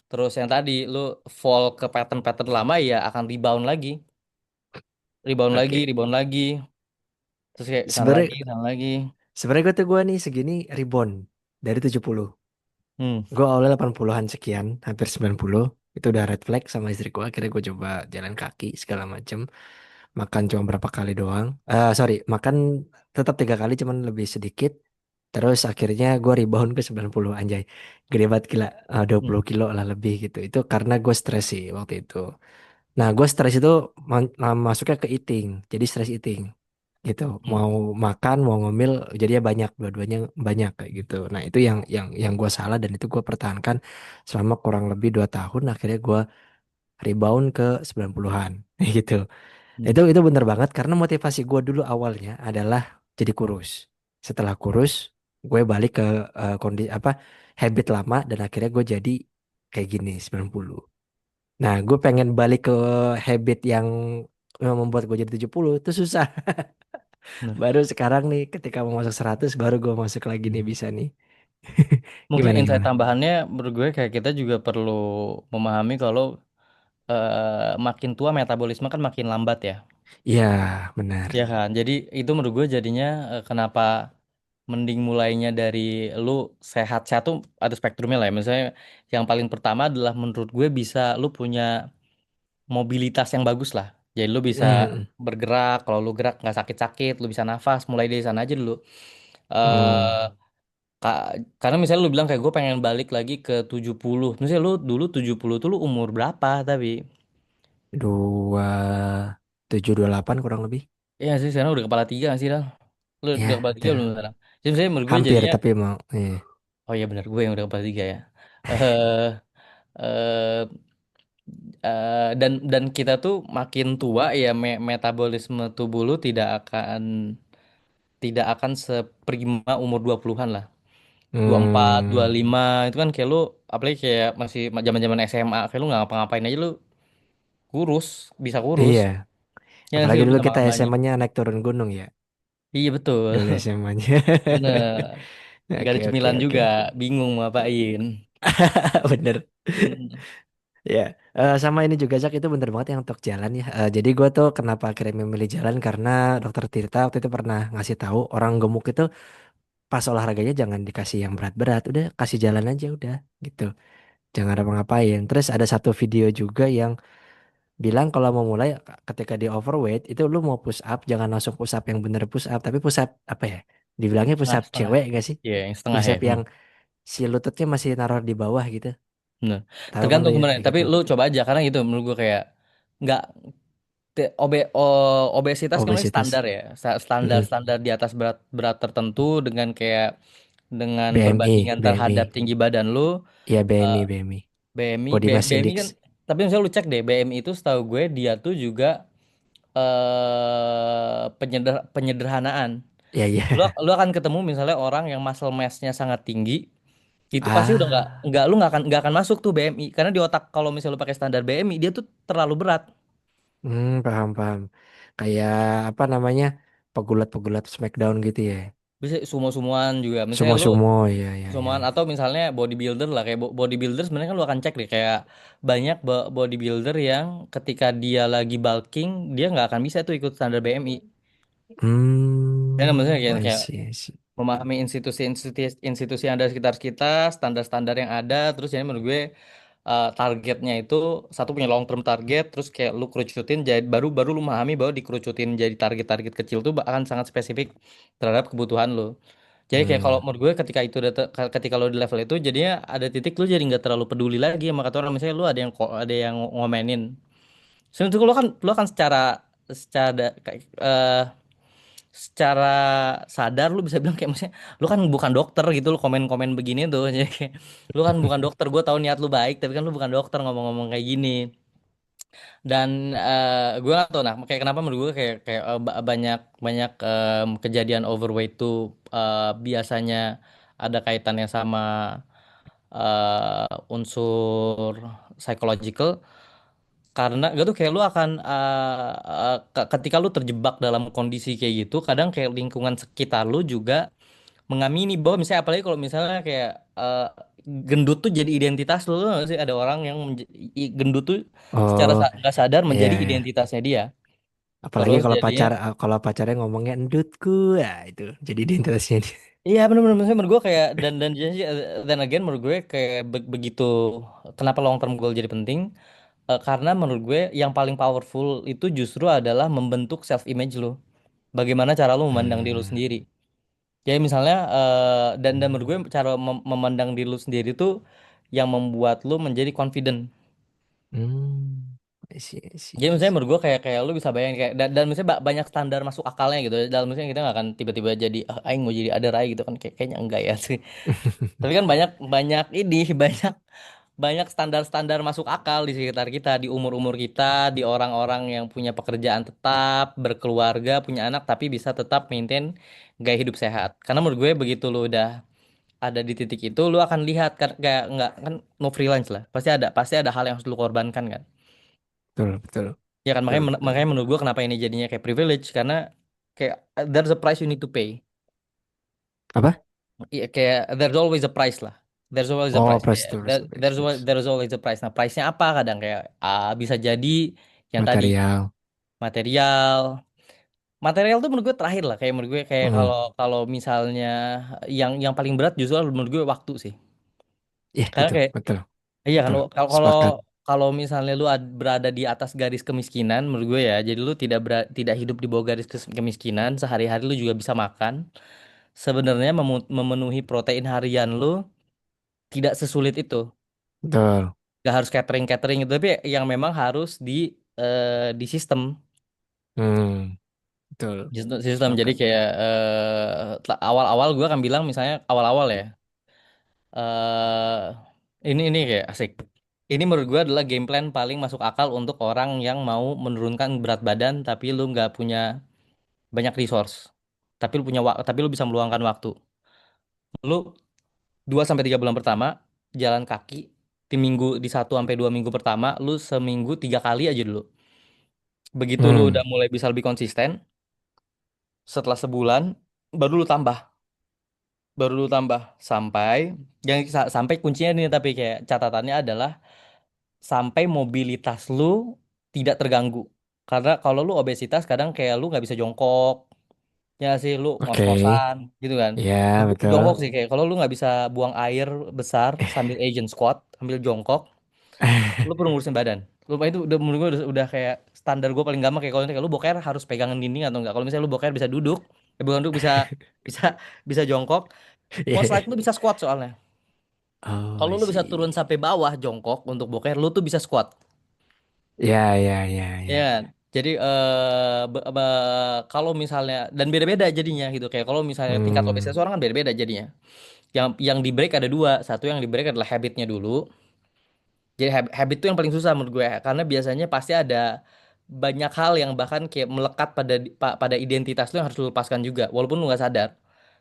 terus yang tadi lu fall ke pattern-pattern lama ya akan Oke. rebound lagi terus kayak Sebenarnya sana lagi sebenarnya gue nih segini rebound dari 70. hmm Gue awalnya 80-an sekian, hampir 90. Itu udah red flag sama istri gue. Akhirnya gue coba jalan kaki segala macem. Makan cuma berapa kali doang. Sorry, makan tetap 3 kali cuman lebih sedikit. Terus akhirnya gue rebound ke 90 anjay. Gede banget gila. 20 hmm kilo lah lebih gitu. Itu karena gue stres sih waktu itu. Nah gue stres itu masuknya ke eating. Jadi stress eating gitu. hmm Mau makan, mau ngemil, jadinya banyak. Dua-duanya banyak kayak gitu. Nah itu yang gue salah dan itu gue pertahankan selama kurang lebih 2 tahun. Akhirnya gue rebound ke 90-an gitu. hmm Itu bener banget karena motivasi gue dulu awalnya adalah jadi kurus. Setelah kurus, gue balik ke kondisi apa habit lama dan akhirnya gue jadi kayak gini 90. Nah, gue pengen balik ke habit yang membuat gue jadi 70 itu susah. Bener. Baru sekarang nih ketika mau masuk 100 baru gue masuk lagi nih Hmm. bisa nih. Mungkin Gimana insight gimana? tambahannya menurut gue kayak kita juga perlu memahami kalau makin tua metabolisme kan makin lambat ya. Iya, benar. Ya kan? Jadi itu menurut gue jadinya kenapa mending mulainya dari lu sehat-sehat tuh ada spektrumnya lah ya. Misalnya yang paling pertama adalah menurut gue bisa lu punya mobilitas yang bagus lah. Jadi lu bisa Hmm. bergerak, kalau lu gerak nggak sakit-sakit, lu bisa nafas, mulai dari sana aja dulu. Hmm. eh karena misalnya lu bilang kayak gue pengen balik lagi ke 70. Misalnya lu dulu 70 tuh lu umur berapa tapi? 2728 kurang lebih. Iya sih sekarang udah kepala tiga nggak sih Dal? Lu udah Ya, kepala tiga belum udah sekarang? Jadi misalnya menurut gue hampir jadinya, tapi mau. Iya. oh iya benar gue yang udah kepala tiga ya. Eh eh dan kita tuh makin tua ya metabolisme tubuh lu tidak akan seprima umur 20-an lah. 24, Hmm. 25 itu kan kayak lu apalagi kayak masih zaman-zaman SMA kayak lu nggak ngapa-ngapain aja lu kurus, bisa kurus. Iya. Ya nggak sih Apalagi lu dulu bisa kita makan banyak. SMA-nya naik turun gunung ya. Iya betul. Dulu SMA-nya. Bener. Gak Oke ada oke cemilan oke. juga, bingung mau ngapain. Bener. Hmm. Ya, sama ini juga Zak itu bener banget yang untuk jalan ya. Jadi gue tuh kenapa akhirnya memilih jalan karena Dokter Tirta waktu itu pernah ngasih tahu orang gemuk itu pas olahraganya jangan dikasih yang berat-berat, udah kasih jalan aja udah gitu. Jangan apa ngapain. Terus ada satu video juga yang bilang kalau mau mulai ketika di overweight itu lu mau push up jangan langsung push up yang bener push up tapi push up apa ya? Dibilangnya push Setengah up setengah. cewek gak sih? Iya, yang setengah Push ya, up bener. yang si lututnya masih naruh di bawah gitu. Bener. Tahu kan lu Tergantung ya sebenarnya, kayak tapi gitu. lu coba aja karena gitu menurut gue kayak nggak obesitas kan sebenarnya Obesitas. standar ya. Standar Mm-mm. standar di atas berat berat tertentu dengan kayak dengan BMI, perbandingan terhadap BMI. tinggi badan lu. Ya eh, BMI, BMI. BMI, Body Mass BMI Index. kan, tapi misalnya lu cek deh, BMI itu setahu gue dia tuh juga penyederhanaan. Ya ya. Lu akan ketemu misalnya orang yang muscle mass-nya sangat tinggi, itu pasti udah Ah, lu nggak akan masuk tuh BMI karena di otak kalau misalnya lu pakai standar BMI dia tuh terlalu berat. paham paham. Kayak apa namanya? Pegulat-pegulat Smackdown gitu ya. Bisa sumo-sumoan juga. Misalnya lu Sumo-sumo ya ya ya. sumoan atau misalnya bodybuilder lah kayak bodybuilder sebenarnya kan lu akan cek deh kayak banyak bodybuilder yang ketika dia lagi bulking dia nggak akan bisa tuh ikut standar BMI. Ya kan maksudnya kayak, I kayak see, I see. memahami institusi yang ada di sekitar kita, standar-standar yang ada, terus jadi menurut gue targetnya itu satu punya long term target, terus kayak lu kerucutin jadi baru baru lu memahami bahwa dikerucutin jadi target-target kecil tuh akan sangat spesifik terhadap kebutuhan lu. Jadi kayak kalau Hmm. menurut gue ketika itu ketika lo di level itu jadinya ada titik lu jadi nggak terlalu peduli lagi sama kata orang misalnya lu ada yang ngomenin. Sebenarnya tuh lo kan secara kayak, secara sadar lu bisa bilang kayak maksudnya lu kan bukan dokter gitu lu komen-komen begini tuh jadi kayak, lu kan bukan dokter gue tahu niat lu baik tapi kan lu bukan dokter ngomong-ngomong kayak gini dan gue gak tau nah kayak kenapa menurut gue kayak kayak banyak banyak kejadian overweight tuh biasanya ada kaitannya sama unsur psychological karena gak tuh kayak lu akan ketika lu terjebak dalam kondisi kayak gitu kadang kayak lingkungan sekitar lu juga mengamini bahwa misalnya apalagi kalau misalnya kayak gendut tuh jadi identitas lu tau gak sih ada orang yang gendut tuh secara Oh, nggak sadar iya menjadi ya. identitasnya dia Apalagi terus jadinya kalau pacarnya ngomongnya endutku, ya itu jadi identitasnya dia. iya benar-benar maksudnya menurut gue kayak dan jadi dan again menurut gue kayak begitu kenapa long term goal jadi penting. Karena menurut gue yang paling powerful itu justru adalah membentuk self image lo. Bagaimana cara lo memandang diri lo Hmm. sendiri. Jadi misalnya dan menurut gue cara memandang diri lo sendiri itu yang membuat lo menjadi confident. I see, I see, Jadi I misalnya see. menurut gue kayak lu bisa bayangin kayak dan misalnya banyak standar masuk akalnya gitu. Dalam misalnya kita nggak akan tiba-tiba jadi ah aing mau jadi ada rai gitu kan kayaknya enggak ya sih. Tapi kan banyak banyak ini banyak banyak standar-standar masuk akal di sekitar kita, di umur-umur kita, di orang-orang yang punya pekerjaan tetap, berkeluarga, punya anak, tapi bisa tetap maintain gaya hidup sehat. Karena menurut gue begitu lu udah ada di titik itu lu akan lihat kan kayak nggak kan no freelance lah. Pasti ada hal yang harus lu korbankan kan. Betul, betul, Ya kan betul, makanya betul. makanya menurut gua kenapa ini jadinya kayak privilege karena kayak there's a price you need to pay. Apa? Iya kayak there's always a price lah. There's always a Oh, price price kayak to price to price, price. there's always a price. Nah, price-nya apa kadang kayak bisa jadi yang tadi Material. material. Material tuh menurut gue terakhir lah kayak menurut gue kayak Hmm. kalau kalau misalnya yang paling berat justru menurut gue waktu sih. Iya, Karena itu kayak betul, iya kan betul. kalau kalau Sepakat. kalau misalnya lu berada di atas garis kemiskinan menurut gue ya, jadi lu tidak hidup di bawah garis kemiskinan, sehari-hari lu juga bisa makan. Sebenarnya memenuhi protein harian lu tidak sesulit itu. Betul. Gak harus catering-catering itu, tapi yang memang harus di sistem. Hmm, betul. Sistem. Jadi Sepakat. kayak awal-awal gue akan bilang misalnya awal-awal ya. eh ini kayak asik. Ini menurut gue adalah game plan paling masuk akal untuk orang yang mau menurunkan berat badan tapi lu nggak punya banyak resource. Tapi lu bisa meluangkan waktu. Lu 2 sampai 3 bulan pertama jalan kaki di 1 sampai 2 minggu pertama lu seminggu 3 kali aja dulu. Begitu lu Hmm, udah mulai bisa lebih konsisten, setelah sebulan baru lu tambah sampai sampai kuncinya ini tapi kayak catatannya adalah sampai mobilitas lu tidak terganggu. Karena kalau lu obesitas kadang kayak lu nggak bisa jongkok, ya sih lu oke. ngos-ngosan gitu kan. Ya, Jongkok betul. sih kayak kalau lu nggak bisa buang air besar sambil Asian squat, sambil jongkok, lu perlu ngurusin badan. Lu itu udah menurut gue udah kayak standar gue paling gampang kayak kalau kayak lu boker harus pegangan dinding atau enggak. Kalau misalnya lu boker bisa duduk, bukan duduk bisa bisa jongkok. Most Iya. likely lu bisa squat soalnya. Oh, Kalau I lu bisa turun see. sampai bawah jongkok untuk boker, lu tuh bisa squat. Ya, ya, ya, Ya, ya. kan? Jadi kalau misalnya dan beda-beda jadinya gitu kayak kalau misalnya tingkat obesitas Hmm, orang kan beda-beda jadinya. Yang di break ada dua, satu yang di break adalah habitnya dulu. Jadi habit itu yang paling susah menurut gue karena biasanya pasti ada banyak hal yang bahkan kayak melekat pada identitas lu yang harus lu lepaskan juga walaupun lu nggak sadar.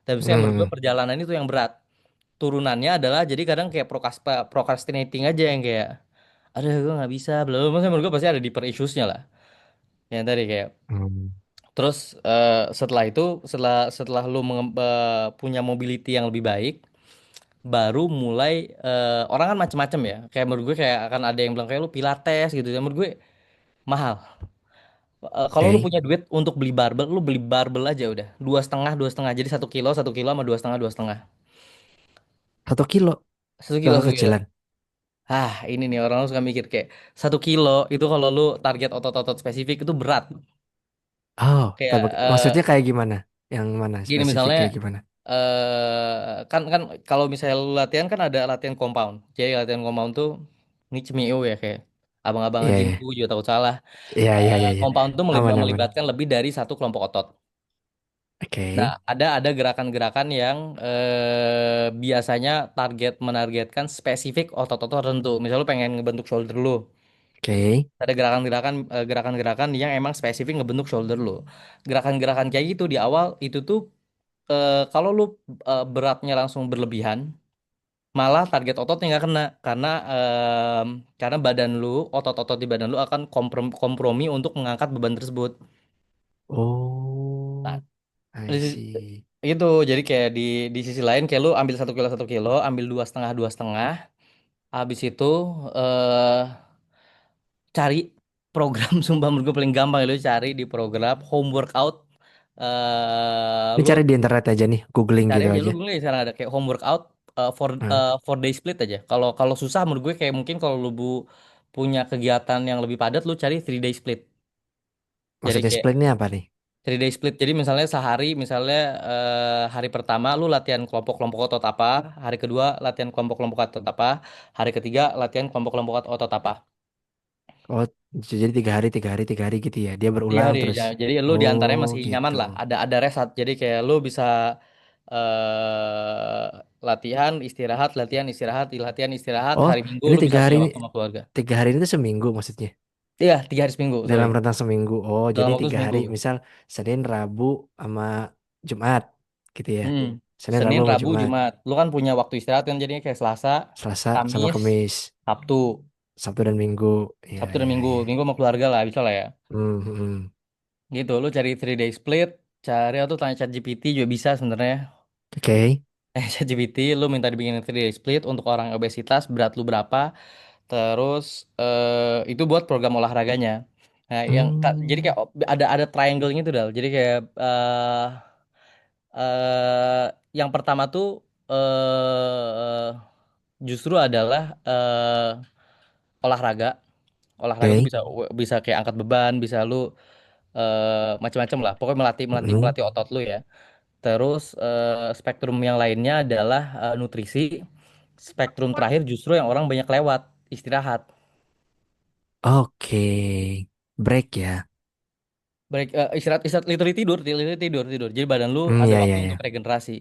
Dan biasanya menurut gue hmm, perjalanan itu yang berat. Turunannya adalah jadi kadang kayak procrastinating aja yang kayak aduh gue nggak bisa belum maksudnya menurut gue pasti ada deeper issues-nya lah yang tadi kayak hmm, terus setelah itu setelah lu punya mobility yang lebih baik baru mulai orang kan macem-macem ya kayak menurut gue kayak akan ada yang bilang kayak lu pilates gitu ya menurut gue mahal. Kalau lu oke. punya duit untuk beli barbel lu beli barbel aja udah 2,5 jadi 1 kilo sama 2,5 $1. 1 kilo Gak 1 kilo. kekecilan. Ini nih orang suka mikir kayak 1 kilo itu kalau lu target otot-otot spesifik itu berat. Oh, Kayak maksudnya kayak gimana? Yang mana gini spesifik misalnya kayak gimana? kan kan kalau misalnya lu latihan kan ada latihan compound. Jadi latihan compound tuh ini cemio ya kayak abang-abangan Iya, gymku iya. juga tahu salah. Iya, iya, iya, iya. Compound tuh Aman, aman. melibatkan lebih dari satu kelompok otot. Nah, Oke. ada gerakan-gerakan yang biasanya menargetkan spesifik otot-otot tertentu. Misalnya lu pengen ngebentuk shoulder lu. Oke. Ada gerakan-gerakan yang emang spesifik ngebentuk shoulder lu. Gerakan-gerakan kayak gitu di awal itu tuh kalau lu beratnya langsung berlebihan, malah target ototnya nggak kena karena otot-otot di badan lu akan kompromi untuk mengangkat beban tersebut. Nah, Oh, I di sisi- see. itu jadi kayak di sisi lain kayak lu ambil 1 kilo, ambil dua setengah, habis itu eh cari program sumpah menurut gue paling gampang ya, lu cari di program home workout Ini lu cari di internet aja nih, googling cari gitu aja lu aja. googling sekarang ada kayak home workout Hah? for day split aja. Kalau kalau susah menurut gue kayak mungkin kalau punya kegiatan yang lebih padat lu cari 3 day split. Jadi Maksudnya kayak split ini apa nih? 3 day split. Jadi misalnya sehari misalnya hari pertama lu latihan kelompok-kelompok otot apa, hari kedua latihan kelompok-kelompok otot apa, hari ketiga latihan kelompok-kelompok otot apa. Oh, jadi 3 hari, 3 hari, 3 hari gitu ya. Dia Tiga berulang hari terus. ya. Jadi lu diantaranya Oh, masih nyaman gitu. lah. Ada resat. Jadi kayak lu bisa latihan istirahat, latihan istirahat. Oh, Hari Minggu ini lu bisa tiga hari punya ini, waktu sama keluarga. 3 hari ini tuh seminggu maksudnya. Iya, 3 hari seminggu. Sorry. Dalam rentang seminggu. Oh, Dalam jadi waktu 3 hari, seminggu. misal Senin, Rabu, sama Jumat, gitu ya. Senin, Rabu, Senin, sama Rabu, Jumat. Jumat. Lu kan punya waktu istirahat kan jadinya kayak Selasa, Selasa sama Kamis, Kamis. Sabtu. Sabtu dan Minggu. Ya, Sabtu dan ya, Minggu. ya. Minggu sama keluarga lah, bisa lah ya. Hmm, hmm. Gitu, lu cari 3 day split, cari atau tanya ChatGPT juga bisa sebenarnya. Oke. ChatGPT, lu minta dibikinin 3 day split untuk orang obesitas, berat lu berapa, terus itu buat program olahraganya. Nah, jadi Hmm. kayak ada triangle gitu Dal. Jadi kayak eh yang pertama tuh justru adalah olahraga. Olahraga tuh Oke. bisa bisa kayak angkat beban, bisa lu macam-macam lah. Pokoknya melatih melatih Hmm. melatih otot lu ya. Terus spektrum yang lainnya adalah nutrisi. Spektrum terakhir justru yang orang banyak lewat, istirahat. Oke. Break ya. Baik, istirahat istirahat literally tidur tidur. Jadi badan lu Hmm, ada ya, waktu ya, untuk ya. regenerasi.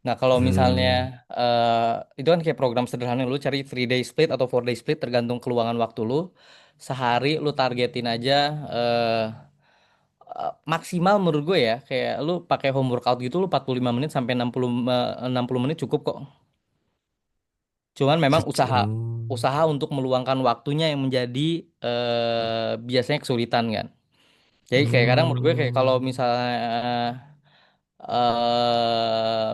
Nah, kalau misalnya Hmm. itu kan kayak program sederhana lu cari 3 day split atau 4 day split tergantung keluangan waktu lu. Sehari lu targetin aja maksimal menurut gue ya, kayak lu pakai home workout gitu lu 45 menit sampai 60 menit cukup kok. Cuman memang usaha Hmm. usaha untuk meluangkan waktunya yang menjadi biasanya kesulitan kan. Jadi kayak kadang menurut gue kayak kalau Hmm. misalnya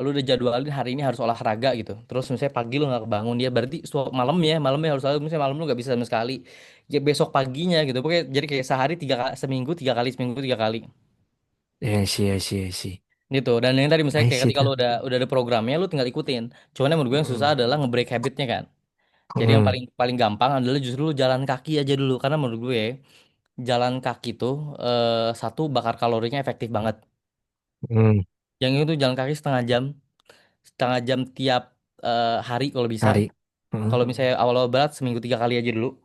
lu udah jadwalin hari ini harus olahraga gitu. Terus misalnya pagi lu nggak kebangun ya berarti malamnya harus selalu misalnya malam lu nggak bisa sama sekali. Ya besok paginya gitu. Pokoknya jadi kayak sehari seminggu 3 kali seminggu 3 kali Ya sih, ya sih, ya sih. gitu. Dan yang tadi misalnya I kayak see ketika tuh. lu udah ada programnya lu tinggal ikutin. Cuman yang menurut gue yang susah Hmm. adalah nge-break habitnya kan. Jadi yang Hmm. paling paling gampang adalah justru lu jalan kaki aja dulu karena menurut gue jalan kaki tuh satu bakar kalorinya efektif banget. Hmm. Yang itu jalan kaki setengah jam tiap hari kalau bisa. Hari. Hmm. Kalau misalnya awal-awal berat seminggu 3 kali aja dulu.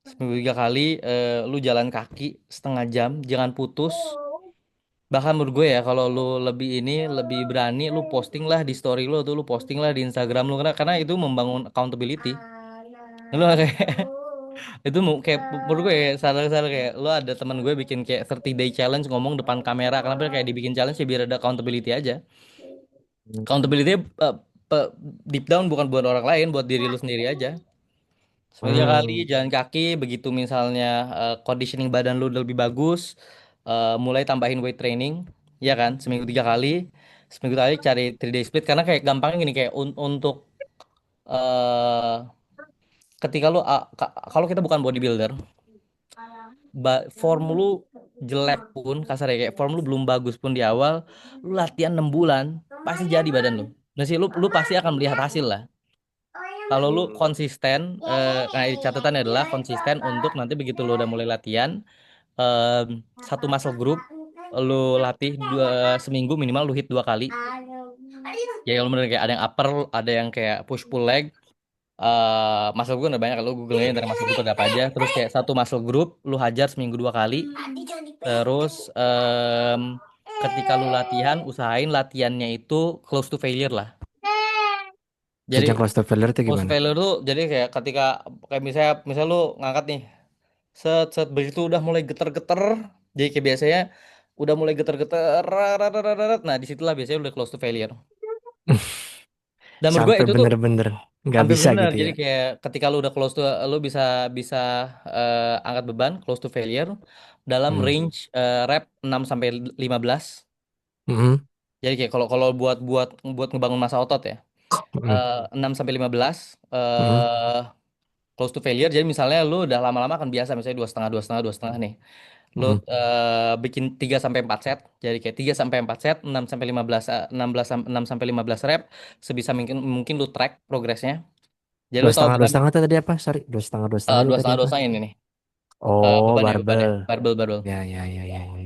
Seminggu 3 kali lu jalan kaki setengah jam, jangan putus. Bahkan menurut gue ya kalau lu lebih berani lu posting lah di story lu tuh lu posting lah di Instagram lu karena itu membangun accountability. Lu kayak itu kayak menurut gue ya salah-salah kayak lu ada teman gue bikin kayak 30 day challenge ngomong depan kamera kenapa kayak dibikin challenge ya biar ada accountability aja. Accountability deep down bukan buat orang lain, buat diri lu sendiri aja. Seminggu 3 kali Hmm. jalan kaki, begitu misalnya conditioning badan lu udah lebih bagus, mulai tambahin weight training, ya kan? Seminggu 3 kali cari 3 day split karena kayak gampangnya gini kayak untuk eh ketika lu kalau kita bukan bodybuilder, form lu jelek pun kasar ya kayak form lu belum bagus pun di awal, lu latihan 6 bulan pasti jadi badan lu. Nah sih lu pasti akan melihat hasil lah. Kalau lu konsisten, nah catatan adalah konsisten untuk nanti begitu lu udah mulai latihan, em, satu muscle group lu latih seminggu minimal lu hit 2 kali. Jadi kalau bener kayak ada yang upper, ada yang kayak push pull leg. Muscle group ada banyak, lu google aja dari muscle group ada apa aja. Terus kayak satu muscle group lu hajar seminggu 2 kali. Terus ketika lu latihan, usahain latihannya itu close to failure lah. Jadi Maksudnya close to failure itu close to gimana? failure tuh jadi kayak ketika kayak misalnya lu ngangkat nih set set begitu udah mulai geter-geter jadi kayak biasanya udah mulai geter-geter nah disitulah biasanya udah close to failure dan menurut gue Sampai itu tuh bener-bener nggak hampir bisa bener gitu jadi ya. kayak ketika lu udah close to lu bisa bisa angkat beban close to failure dalam Hmm. range rep 6 sampai 15 Hmm. jadi kayak kalau kalau buat buat buat ngebangun massa otot ya Hmm. 6 sampai 15 Hmm. close to failure jadi misalnya lu udah lama-lama kan biasa misalnya dua setengah nih lu Hmm. bikin 3 sampai 4 set. Jadi kayak 3 sampai 4 set, 6 sampai 15 6 sampai 15 rep sebisa mungkin mungkin lu track progresnya. Jadi lu tahu Dua misalnya setengah itu tadi apa? Sorry, dua setengah itu tadi dua apa? setengah ini nih. Oh, Beban ya beban ya. barbel. Barbel. Ya, ya, ya, ya, ya.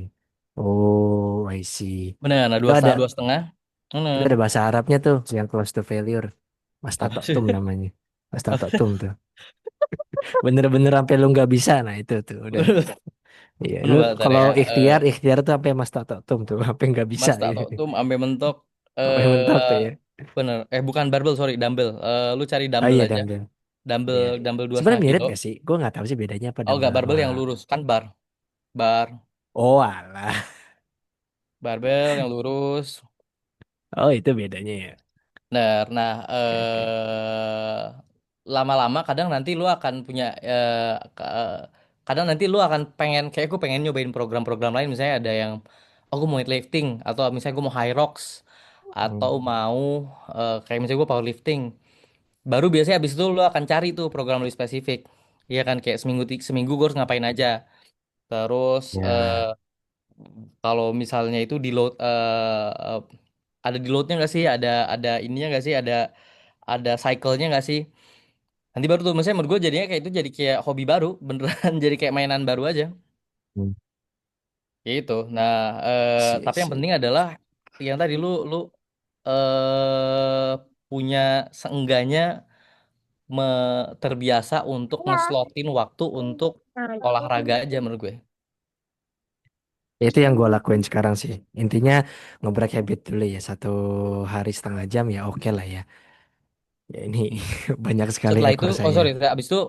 Oh, I see. Bener, nah Itu ada dua setengah. itu Bener. ada bahasa Arabnya tuh yang close to failure. Mas Apa Tato sih? Tum namanya. Mas Tato Tum tuh. Bener-bener sampai lu nggak bisa. Nah, itu tuh udah. Iya, Bener lu banget kalau ya. ikhtiar tuh sampai Mas Tato Tum tuh, sampai nggak bisa Mas gitu. Tato tuh ambil mentok Sampai mentok eh tuh ya. bener. Bukan barbel, sorry, dumbbell. Lu cari Oh dumbbell iya, aja. dumbbell. Dumbbell Iya. dumbbell dua Sebenarnya setengah mirip kilo. gak sih? Gue nggak tahu sih bedanya apa Oh enggak, dumbbell sama. barbel yang lurus kan bar. Oh alah. Barbel yang lurus Oh, itu bedanya ya. Nah, nah Oke, oke. lama-lama kadang nanti lu akan punya kadang nanti lu akan pengen kayak gue pengen nyobain program-program lain misalnya ada yang aku mau weightlifting atau misalnya gue mau high rocks atau Hmm. mau kayak misalnya gue powerlifting. Baru biasanya abis itu lu akan cari tuh program lebih spesifik. Iya kan kayak seminggu gue harus ngapain aja. Terus Ya. kalau misalnya itu di load ada di loadnya nggak sih? Ada ininya nggak sih? Ada cycle-nya nggak sih? Nanti baru tuh, misalnya menurut gue jadinya kayak itu jadi kayak hobi baru, beneran jadi kayak mainan baru aja. Hmm. Gitu. Nah, Si, tapi yang si. penting adalah yang tadi lu punya seenggaknya terbiasa untuk ngeslotin waktu untuk olahraga aja menurut gue. Itu yang gue lakuin sekarang sih. Intinya nge-break habit dulu ya. 1 hari setengah jam ya oke lah ya. Ya ini banyak sekali Setelah itu, ekor oh saya. sorry, abis itu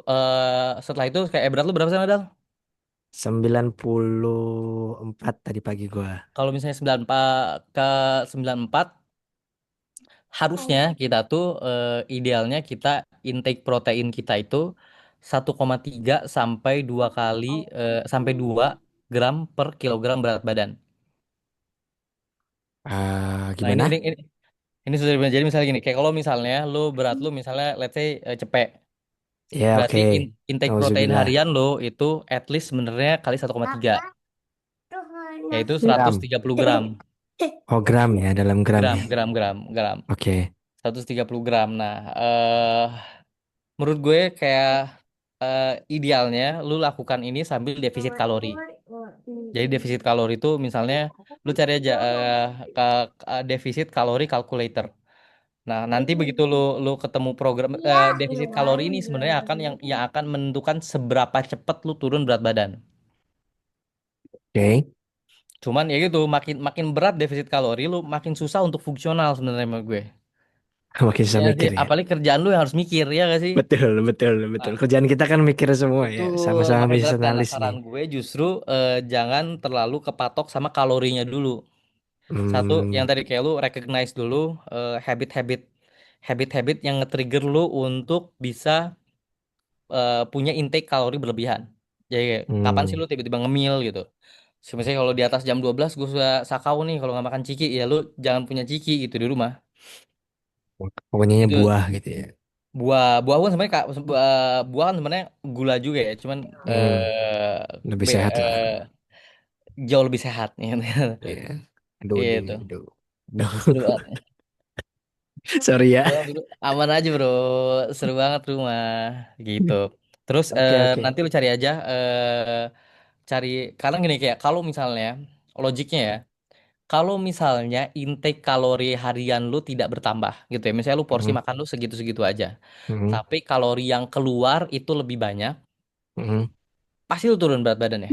setelah itu kayak berat lu berapa sih Dal? 94 tadi pagi gua. Kalau misalnya 94 ke 94 harusnya kita tuh idealnya kita intake protein kita itu 1,3 sampai 2 kali sampai 2 gram per kilogram berat badan. Nah, ini Gimana? ini ini, ini sudah jadi misalnya gini, kayak kalau misalnya lu berat lu misalnya let's say cepek, Ya berarti oke. intake protein Nauzubillah. harian lo itu at least sebenarnya kali 1,3 yaitu Gram. 130 gram. Oh gram ya dalam gram Gram, ya. gram, gram, gram. Oke. 130 gram. Nah, menurut gue kayak idealnya lu lakukan ini sambil defisit kalori. Jadi defisit kalori itu misalnya lu cari aja defisit kalori calculator. Nah, nanti begitu lu ketemu program defisit kalori ini sebenarnya akan yang akan menentukan seberapa cepat lu turun berat badan. Oke. Cuman ya gitu, makin makin berat defisit kalori lu makin susah untuk fungsional sebenarnya menurut gue. Makin Ya susah sih, mikir ya. apalagi kerjaan lu yang harus mikir ya gak sih? Betul, betul, betul. Nah, Kerjaan kita kan mikir semua ya. betul, Sama-sama makanya bisnis berat kan. Nah, analis nih. saran gue justru jangan terlalu kepatok sama kalorinya dulu. Satu, yang Hmm. tadi kayak lu recognize dulu habit-habit habit-habit yang nge-trigger lu untuk bisa punya intake kalori berlebihan. Jadi kayak, kapan sih Hmm. lu tiba-tiba ngemil gitu? Misalnya kalau di atas jam 12 gue sudah sakau nih kalau nggak makan ciki ya lu jangan punya ciki gitu di rumah. Pokoknya Itu buah gitu ya. buah buah pun sebenarnya buah kan sebenarnya gula juga ya, cuman Hmm. Lebih sehat lah. jauh lebih sehat ya. Iya. Aduh, aduh, Itu aduh. Aduh. seru banget. Sorry ya. Aman aja bro, seru banget rumah gitu. Terus Oke, oke. nanti lu cari aja cari karena gini kayak kalau misalnya logiknya ya, kalau misalnya intake kalori harian lu tidak bertambah gitu ya, misalnya lu porsi Hmm. makan lu segitu-segitu aja, Hmm. tapi kalori yang keluar itu lebih banyak, Hmm. pasti lu turun berat badan ya.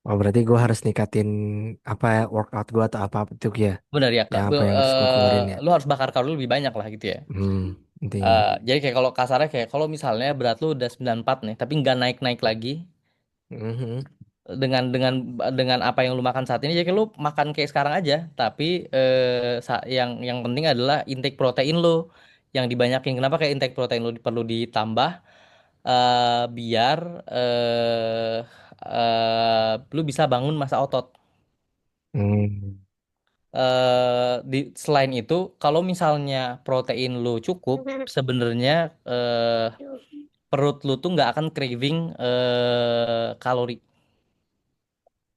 Oh, berarti gue harus nikatin apa ya, workout gue atau apa itu ya? Benar ya, Kak. Yang apa yang harus gue keluarin ya? Lu harus bakar kalori lebih banyak lah gitu ya. Intinya. Jadi kayak kalau kasarnya kayak kalau misalnya berat lu udah 94 nih, tapi nggak naik-naik lagi Mhm. dengan apa yang lu makan saat ini, jadi lu makan kayak sekarang aja, tapi yang penting adalah intake protein lu yang dibanyakin. Kenapa kayak intake protein lu perlu ditambah biar lu bisa bangun massa otot. Hmm. Selain itu, kalau misalnya protein lu cukup, sebenarnya perut lu tuh nggak akan craving kalori.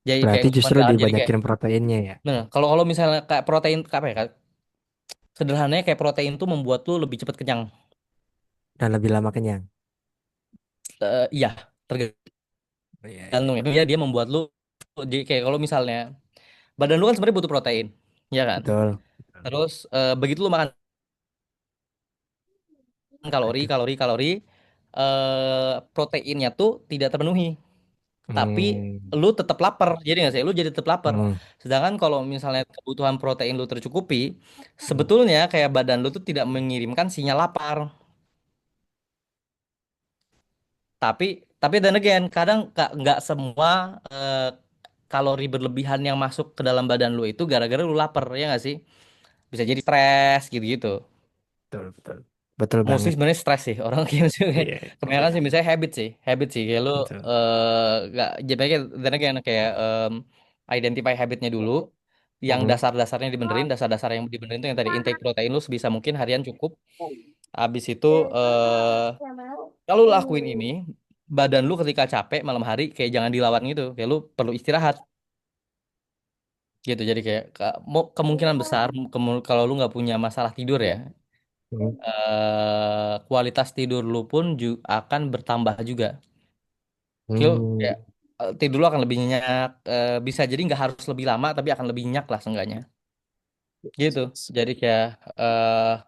Jadi kayak Berarti bukan justru nggak akan jadi kayak, dibanyakin proteinnya ya? nah kalau kalau misalnya kayak protein kayak apa ya? Sederhananya kayak protein tuh membuat lu lebih cepat kenyang. Dan lebih lama kenyang. Iya, Oh, iya, tergantung iya. itu ya dia membuat lu jadi kayak kalau misalnya badan lu kan sebenarnya butuh protein, ya kan? Betul. Betul. Terus begitu lu makan kalori, Aduh. kalori, kalori, proteinnya tuh tidak terpenuhi. Tapi Hmm. lu tetap lapar jadi nggak sih lu jadi tetap lapar Hmm. sedangkan kalau misalnya kebutuhan protein lu tercukupi Hmm. sebetulnya kayak badan lu tuh tidak mengirimkan sinyal lapar tapi dan again kadang nggak semua kalori berlebihan yang masuk ke dalam badan lu itu gara-gara lu lapar ya nggak sih bisa jadi stres gitu-gitu. betul betul betul Mostly banget. sebenarnya stres sih orang kayak misalnya Iya, kebanyakan sih misalnya habit sih kayak lu betul. gak jadi dan kayak identify habitnya dulu yang Mhm. dasar-dasarnya dibenerin dasar-dasar yang dibenerin itu yang tadi intake protein lu sebisa mungkin harian cukup. Habis itu kalau lu lakuin ini badan lu ketika capek malam hari kayak jangan dilawan gitu kayak lu perlu istirahat gitu jadi kayak kemungkinan besar kalau lu nggak punya masalah tidur ya Mhm. kualitas tidur lu pun akan bertambah juga. Kayak Hmm. tidur lu akan lebih nyenyak. Bisa jadi nggak harus lebih lama, tapi akan lebih nyenyak lah seenggaknya. Gitu. Jadi kayak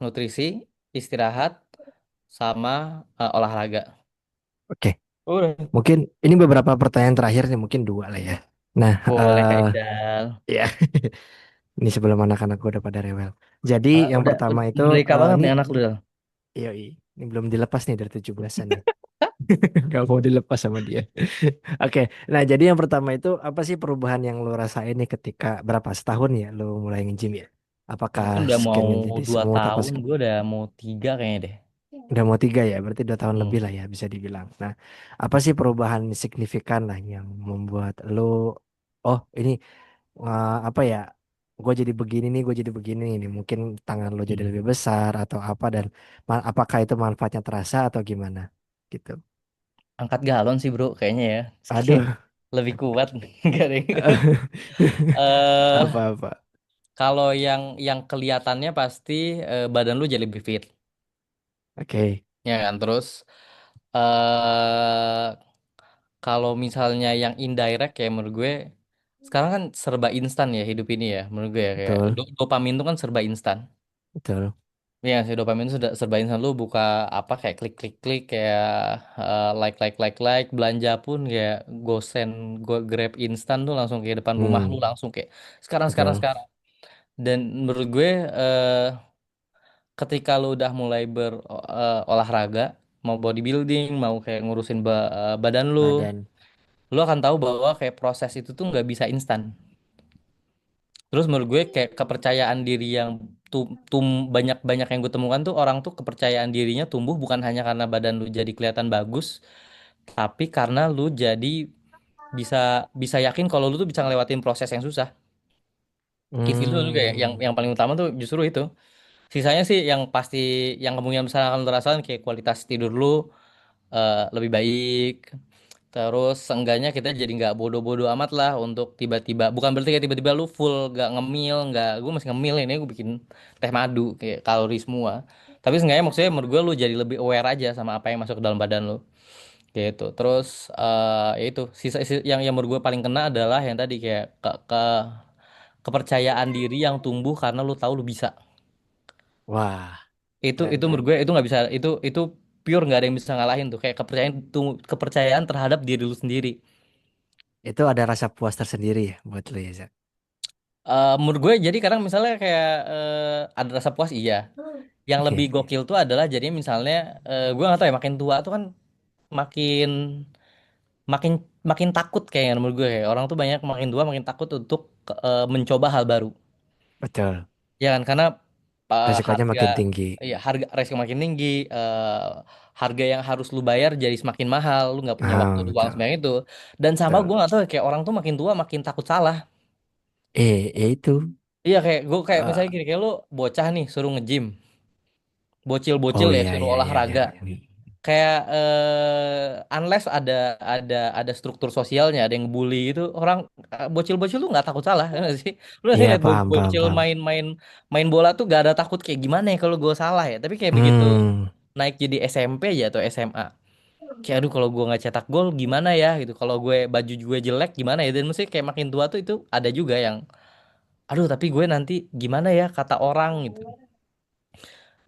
nutrisi, istirahat, sama olahraga. Oke, Udah. mungkin ini beberapa pertanyaan terakhir nih, mungkin dua lah ya. Nah, Boleh Kak Iqbal. ya, ini sebelum anak-anak gue udah pada rewel. Jadi yang pertama Udah itu merdeka banget ini, nih anak lu. Dal. yoi, ini belum dilepas nih dari 17-an nih. Gak mau dilepas sama dia. Oke, nah jadi yang pertama itu apa sih perubahan yang lo rasain nih ketika berapa setahun ya lo mulai nge-gym ya? Apakah Gue kan udah mau skinnya jadi 2 tahun, gue udah mau 3 kayaknya deh. udah mau 3 ya? Berarti 2 tahun Hmm. lebih lah ya bisa dibilang. Nah, apa sih perubahan signifikan lah yang membuat lo, oh ini apa ya? Gue jadi begini nih, gue jadi begini nih. Mungkin tangan lo jadi lebih Hmm. besar atau apa dan apakah itu manfaatnya terasa atau gimana? Gitu. Angkat galon sih bro, kayaknya ya. Aduh. Lebih kuat. Enggak deh. eh Apa-apa. Kalau yang kelihatannya pasti badan lu jadi lebih fit, Oke, ya kan? Terus eh kalau misalnya yang indirect kayak menurut gue, sekarang kan serba instan ya hidup ini ya, menurut gue ya kayak betul, dopamin itu kan serba instan. betul. Ya sih dopamin itu sudah serba instan lu buka apa kayak klik klik klik kayak like belanja pun kayak gosen go grab instan tuh langsung kayak depan rumah lu Hmm, langsung kayak sekarang sekarang betul. sekarang. Dan menurut gue ketika lu udah mulai berolahraga, mau bodybuilding, mau kayak ngurusin badan lu, Badan. lu akan tahu bahwa kayak proses itu tuh nggak bisa instan. Terus menurut gue kayak kepercayaan diri yang banyak-banyak yang gue temukan tuh orang tuh kepercayaan dirinya tumbuh bukan hanya karena badan lu jadi kelihatan bagus, tapi karena lu jadi bisa bisa yakin kalau lu tuh bisa ngelewatin proses yang susah. Itu juga ya, yang Hmm, yang paling utama tuh justru itu. Sisanya sih yang pasti yang kemungkinan besar akan lu rasakan kayak kualitas tidur lu lebih baik. Terus seenggaknya kita jadi nggak bodoh-bodoh amat lah untuk tiba-tiba bukan berarti kayak tiba-tiba lu full nggak ngemil nggak gue masih ngemil ini gue bikin teh madu kayak kalori semua. Tapi seenggaknya maksudnya menurut gue lu jadi lebih aware aja sama apa yang masuk ke dalam badan lu gitu. Terus ya itu yang menurut gue paling kena adalah yang tadi kayak kepercayaan diri yang tumbuh karena lu tahu lu bisa. wah, keren Itu keren. menurut gue itu nggak bisa itu pure nggak ada yang bisa ngalahin tuh kayak kepercayaan terhadap diri lu sendiri. Itu ada rasa puas tersendiri ya buat lo ya, Zak? Menurut gue jadi kadang misalnya kayak ada rasa puas iya. Yang lebih Oke, gokil tuh adalah jadi misalnya gue nggak tahu ya makin tua tuh kan makin makin makin takut kayaknya menurut gue kayak orang tuh banyak makin tua makin takut untuk mencoba hal baru. betul. Ya kan karena Resikonya harga makin tinggi. ya harga resiko makin tinggi, harga yang harus lu bayar jadi semakin mahal, lu nggak punya waktu Ah, luang betul, sebanyak itu. Dan sama gue betul. nggak tahu ya, kayak orang tuh makin tua makin takut salah. Itu. Iya kayak gue kayak misalnya eh, gini kayak lu bocah nih suruh nge-gym. Bocil-bocil oh ya iya suruh iya iya iya. olahraga kayak unless ada struktur sosialnya ada yang bully gitu orang bocil-bocil tuh nggak takut salah ya nggak sih lu nanti Iya lihat paham paham bocil paham. main bola tuh gak ada takut kayak gimana ya kalau gue salah ya tapi kayak begitu Hmm, naik jadi SMP ya atau SMA kayak aduh kalau gue nggak cetak gol gimana ya gitu kalau gue baju gue jelek gimana ya dan mesti kayak makin tua tuh itu ada juga yang aduh tapi gue nanti gimana ya kata orang gitu.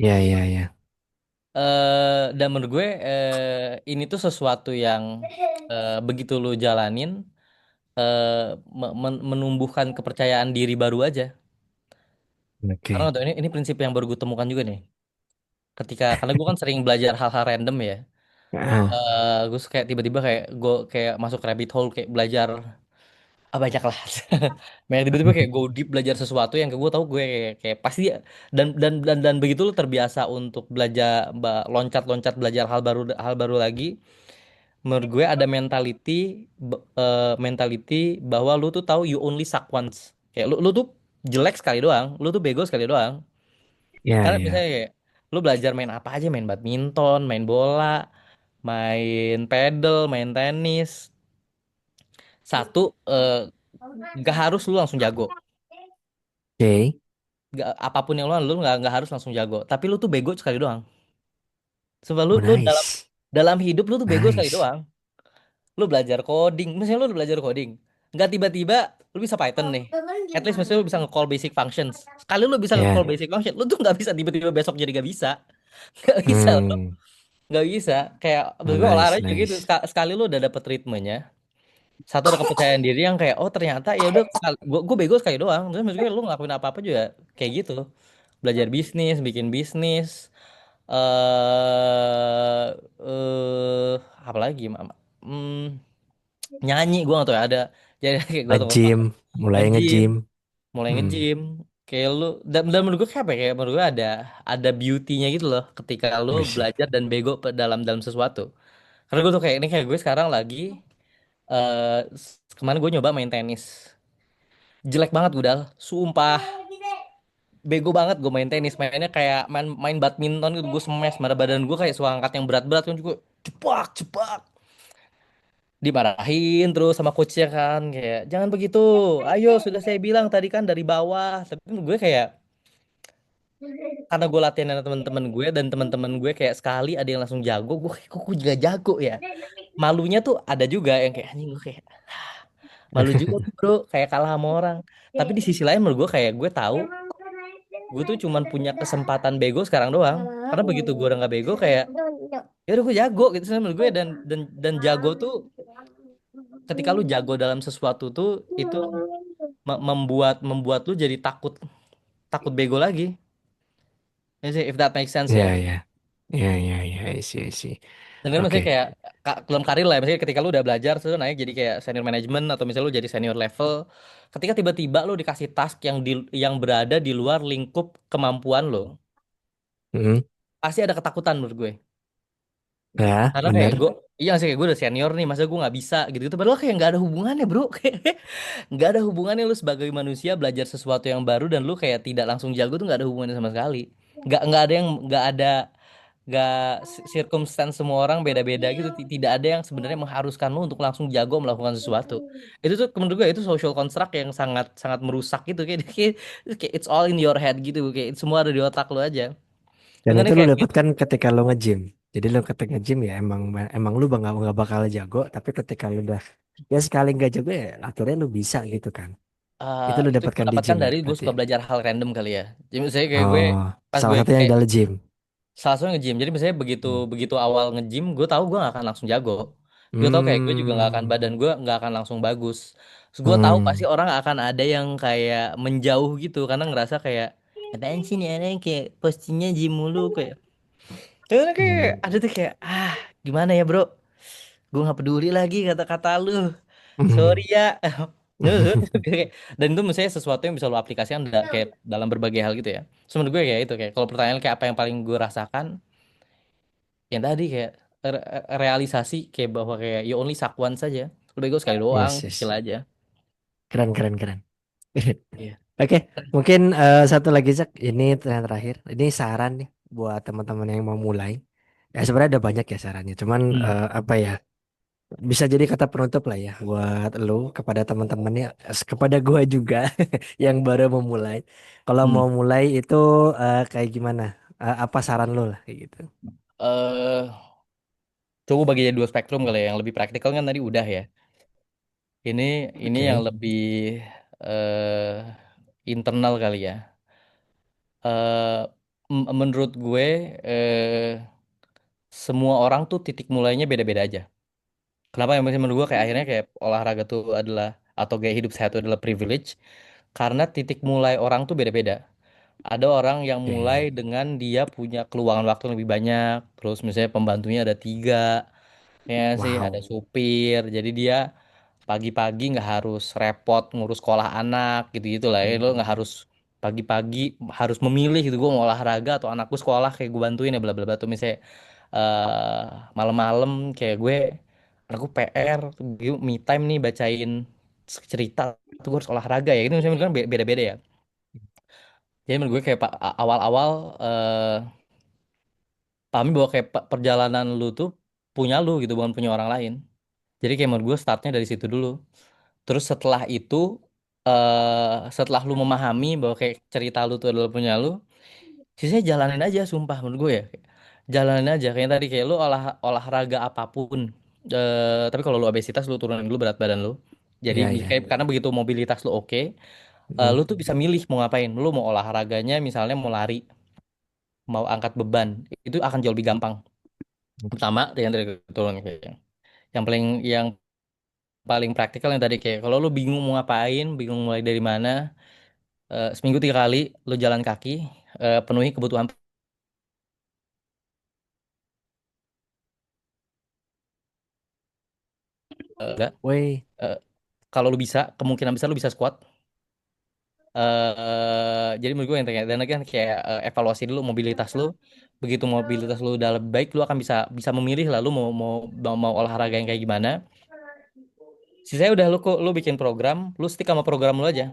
iya iya iya. Dan menurut gue ini tuh sesuatu yang begitu lu jalanin eh, menumbuhkan kepercayaan diri baru aja. Karena Oke. untuk ini prinsip yang baru gue temukan juga nih. Karena gue kan sering belajar hal-hal random ya. Ah, Gue kayak tiba-tiba kayak gue kayak masuk rabbit hole kayak belajar banyak lah. Banyak tiba-tiba kayak go deep belajar sesuatu yang gue tahu gue kayak pasti dan begitu lu terbiasa untuk belajar loncat-loncat belajar hal baru lagi. Menurut gue ada mentality bahwa lu tuh tahu you only suck once. Kayak lu tuh jelek sekali doang, lu tuh bego sekali doang. Ya, Karena misalnya ya. kayak lu belajar main apa aja, main badminton, main bola, main pedal, main tenis. Satu, gak harus lu langsung jago. Oke. Apapun yang lu nggak harus langsung jago. Tapi lu tuh bego sekali doang. Sebab lu Oh, lu dalam nice. dalam hidup lu tuh bego sekali Nice. doang. Lu belajar coding, misalnya lu udah belajar coding, nggak tiba-tiba lu bisa Python nih. At least misalnya lu bisa nge-call basic functions. Sekali lu bisa nge-call Ya. basic function, lu tuh nggak bisa tiba-tiba besok jadi nggak bisa. Nggak bisa loh. Hmm. Nggak bisa. Kayak Oh, gue nice, olahraga juga gitu. nice. Sekali lu udah dapet ritmenya, satu ada kepercayaan diri yang kayak oh ternyata ya udah gue bego sekali doang. Terus maksudnya lu ngelakuin apa-apa juga kayak gitu. Belajar bisnis, bikin bisnis, eh apa lagi, Mama? Hmm, nyanyi gue gak tau ya ada. Jadi kayak gue tuh Nge-gym. Mulai nge-gym, nge-gym. mulai Hmm. nge-gym. Kayak lu dan menurut gue kayak apa ya? Kayak menurut gue ada beauty-nya gitu loh ketika lu Wis. belajar dan bego dalam dalam sesuatu. Karena gue tuh kayak ini kayak gue sekarang lagi kemarin gue nyoba main tenis. Jelek banget gue dal, sumpah. Bego banget gue main tenis, mainnya kayak main main badminton gitu, gue smash mana badan gue kayak suara angkat yang berat-berat kan juga cepak cepak, dimarahin terus sama coachnya kan kayak jangan begitu, ayo sudah saya bilang tadi kan dari bawah. Tapi gue kayak karena gue latihan dengan teman-teman gue dan teman-teman gue kayak sekali ada yang langsung jago, gue kayak kok gue juga jago ya. Malunya tuh ada juga yang kayak anjing, gue kayak malu juga tuh bro kayak kalah sama orang. Tapi di sisi lain menurut gue kayak gue tahu gue tuh cuman punya kesempatan bego sekarang doang, karena begitu gue udah nggak bego kayak ya udah gue jago gitu sih menurut gue. Dan jago tuh ketika lu jago dalam sesuatu tuh itu membuat membuat lu jadi takut takut bego lagi. Ya sih, if that makes sense Ya, ya. ya. Ya, ya, ya. I see. Dan kan Oke. maksudnya kayak dalam karir lah ya, maksudnya ketika lu udah belajar terus lu naik jadi kayak senior management atau misalnya lu jadi senior level, ketika tiba-tiba lu dikasih task yang berada di luar lingkup kemampuan lo, Hmm. pasti ada ketakutan menurut gue. Ya, Karena kayak bener. gue, iya sih kayak gue udah senior nih, masa gue nggak bisa gitu gitu. Padahal kayak nggak ada hubungannya bro, kayak nggak ada hubungannya lu sebagai manusia belajar sesuatu yang baru dan lu kayak tidak langsung jago tuh nggak ada hubungannya sama sekali. Nggak ada yang nggak circumstance semua orang beda-beda gitu. Tidak ada yang sebenarnya mengharuskan lu untuk langsung jago melakukan sesuatu. Itu tuh menurut gue itu social construct yang sangat sangat merusak gitu kayak it's all in your head gitu, kayak semua ada di otak lu aja. Dan Dengan itu lu kayak dapatkan ketika lu nge-gym. Jadi lu ketika nge-gym ya emang emang lu nggak bakal jago, tapi ketika lu udah ya sekali nggak jago ya akhirnya lu bisa gitu kan. Itu lu Itu gue dapatkan di dapatkan gym ya dari gue berarti suka ya. belajar hal random kali ya. Jadi misalnya kayak gue Oh, pas salah gue satunya kayak adalah gym. salah satu nge-gym. Jadi misalnya begitu Hmm. begitu awal nge-gym, gue tahu gue gak akan langsung jago. Gue tahu kayak gue juga nggak akan, Hmm. badan gue nggak akan langsung bagus. Terus gue tahu pasti Hmm. orang akan ada yang kayak menjauh gitu karena ngerasa kayak apaan sih nih aneh kayak postingnya gym mulu kayak. Terus kayak Hmm. ada tuh kayak gimana ya bro? Gue nggak peduli lagi kata-kata lu. Sorry Hmm. ya. Dan itu misalnya sesuatu yang bisa lo aplikasikan kayak dalam berbagai hal gitu ya. So, menurut gue kayak itu kayak kalau pertanyaan kayak apa yang paling gue rasakan, yang tadi kayak realisasi kayak bahwa kayak you only suck once saja. Lu bego sekali doang, Yes, chill yes. aja. Keren, keren, keren. Iya. Oke, mungkin satu lagi Zak, ini yang terakhir. Ini saran nih buat teman-teman yang mau mulai. Ya sebenarnya ada banyak ya sarannya, cuman Hmm. apa ya? Bisa jadi kata penutup lah ya buat lu kepada teman-temannya, kepada gua juga yang baru memulai. Kalau Hmm. mau mulai itu kayak gimana? Apa saran lu lah kayak gitu? eh Coba bagi jadi dua spektrum kali ya. Yang lebih praktikal kan tadi udah ya. Ini ini yang Oke. lebih eh internal kali ya. eh Menurut gue semua orang tuh titik mulainya beda-beda aja. Kenapa yang menurut gue kayak akhirnya kayak olahraga tuh adalah atau gaya hidup sehat itu adalah privilege karena titik mulai orang tuh beda-beda. Ada orang yang mulai Oke. dengan dia punya keluangan waktu yang lebih banyak, terus misalnya pembantunya ada tiga, ya sih ada Wow. supir, jadi dia pagi-pagi nggak harus repot ngurus sekolah anak gitu-gitu lah ya. Lo nggak Hmm. harus pagi-pagi harus memilih gitu gue mau olahraga atau anakku sekolah kayak gue bantuin ya bla bla bla tuh misalnya eh malam-malam kayak gue aku PR gue me time nih bacain cerita tuh gue harus olahraga ya itu misalnya kan beda-beda ya. Jadi menurut gue kayak awal-awal pahami bahwa kayak perjalanan lu tuh punya lu gitu bukan punya orang lain. Jadi kayak menurut gue startnya dari situ dulu. Terus setelah itu setelah lu memahami bahwa kayak cerita lu tuh adalah punya lu, sisanya jalanin aja sumpah menurut gue ya. Jalanin aja kayak tadi kayak lu olahraga apapun. Tapi kalau lu obesitas lu turunin dulu berat badan lu. Jadi Iya, iya. kayak karena begitu mobilitas lu oke, Hmm. lu tuh bisa milih mau ngapain. Lu mau olahraganya misalnya mau lari, mau angkat beban, itu akan jauh lebih gampang. Pertama, yang dari turun kayaknya. Yang paling praktikal yang tadi kayak kalau lu bingung mau ngapain, bingung mulai dari mana, seminggu 3 kali lu jalan kaki, penuhi kebutuhan enggak. Woi. Eh, Kalau lu bisa, kemungkinan besar lu bisa squat. Jadi menurut gue yang tanya dan lagi kan kayak evaluasi dulu mobilitas lu. Begitu mobilitas lu udah lebih baik, lu akan bisa bisa memilih lah lu mau olahraga yang kayak gimana. Sisanya udah lu bikin program, lu stick sama program lu aja.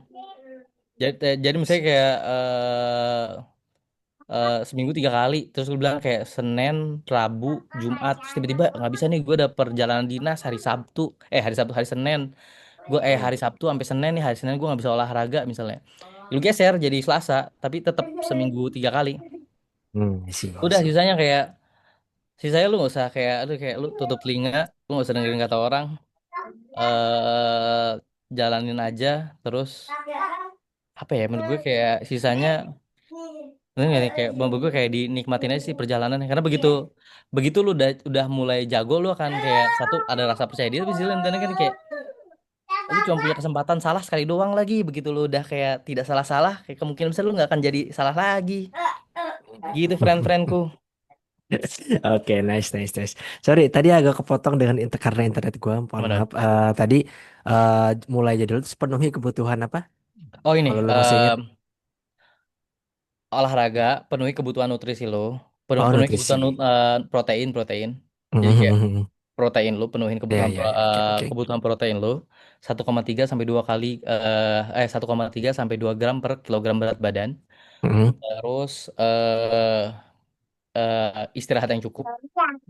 Jadi misalnya kayak seminggu 3 kali terus lu bilang kayak Senin, Rabu, Jumat terus tiba-tiba nggak bisa nih gue ada perjalanan dinas hari Sabtu hari Sabtu hari Senin gue hari Sabtu sampai Senin nih hari Senin gue nggak bisa olahraga misalnya. Lu geser jadi Selasa tapi tetap seminggu 3 kali. Hmm, I see, I Udah see. sisanya lu nggak usah kayak aduh kayak lu tutup telinga, lu nggak usah dengerin kata orang, eh jalanin aja terus apa ya menurut gue kayak sisanya. Bener gak nih kayak bambu gue kayak dinikmatin aja sih perjalanan karena begitu begitu lu udah mulai jago lu akan kayak satu ada rasa percaya diri tapi sisi lain kan kayak lu cuma punya kesempatan salah sekali doang lagi begitu lu udah kayak tidak salah-salah kayak kemungkinan besar lu nggak akan jadi salah lagi gitu friend-friendku. Oke, nice, nice, nice. Sorry, tadi agak kepotong dengan karena internet gua. Mohon Gimana? maaf. Tadi eh, mulai jadi terus penuhi kebutuhan apa? Oh ini Kalau lu masih inget. olahraga penuhi kebutuhan nutrisi lo Oh, penuhi kebutuhan nutrisi. protein protein jadi kayak Mhm. protein lu penuhin Ya, ya, ya. Oke, oke. kebutuhan protein lu 1,3 sampai 2 kali 1,3 sampai 2 gram per kilogram berat badan. Mhm. Terus istirahat yang cukup.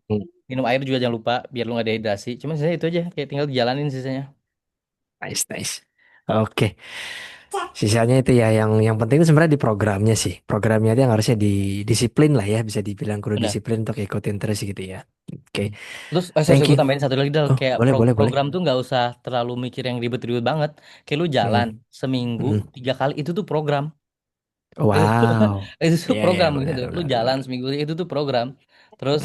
Hmm. Minum air juga jangan lupa biar lu nggak dehidrasi. Cuma sisanya itu aja kayak tinggal dijalanin sisanya. Nice, nice. Oke. Sisanya itu ya yang penting itu sebenarnya di programnya sih. Programnya itu yang harusnya disiplin lah ya, bisa dibilang kudu Benar. disiplin untuk ikutin terus gitu ya. Oke. Terus sorry, Thank sorry, you. gue tambahin satu lagi Dal. Oh, Kayak boleh, boleh, boleh. program tuh nggak usah terlalu mikir yang ribet-ribet banget. Kayak lu jalan Mhm. seminggu Mhm. 3 kali itu tuh program. Itu Wow. itu tuh Iya, iya, program benar, gitu. Lu benar, jalan benar. seminggu itu tuh program. Terus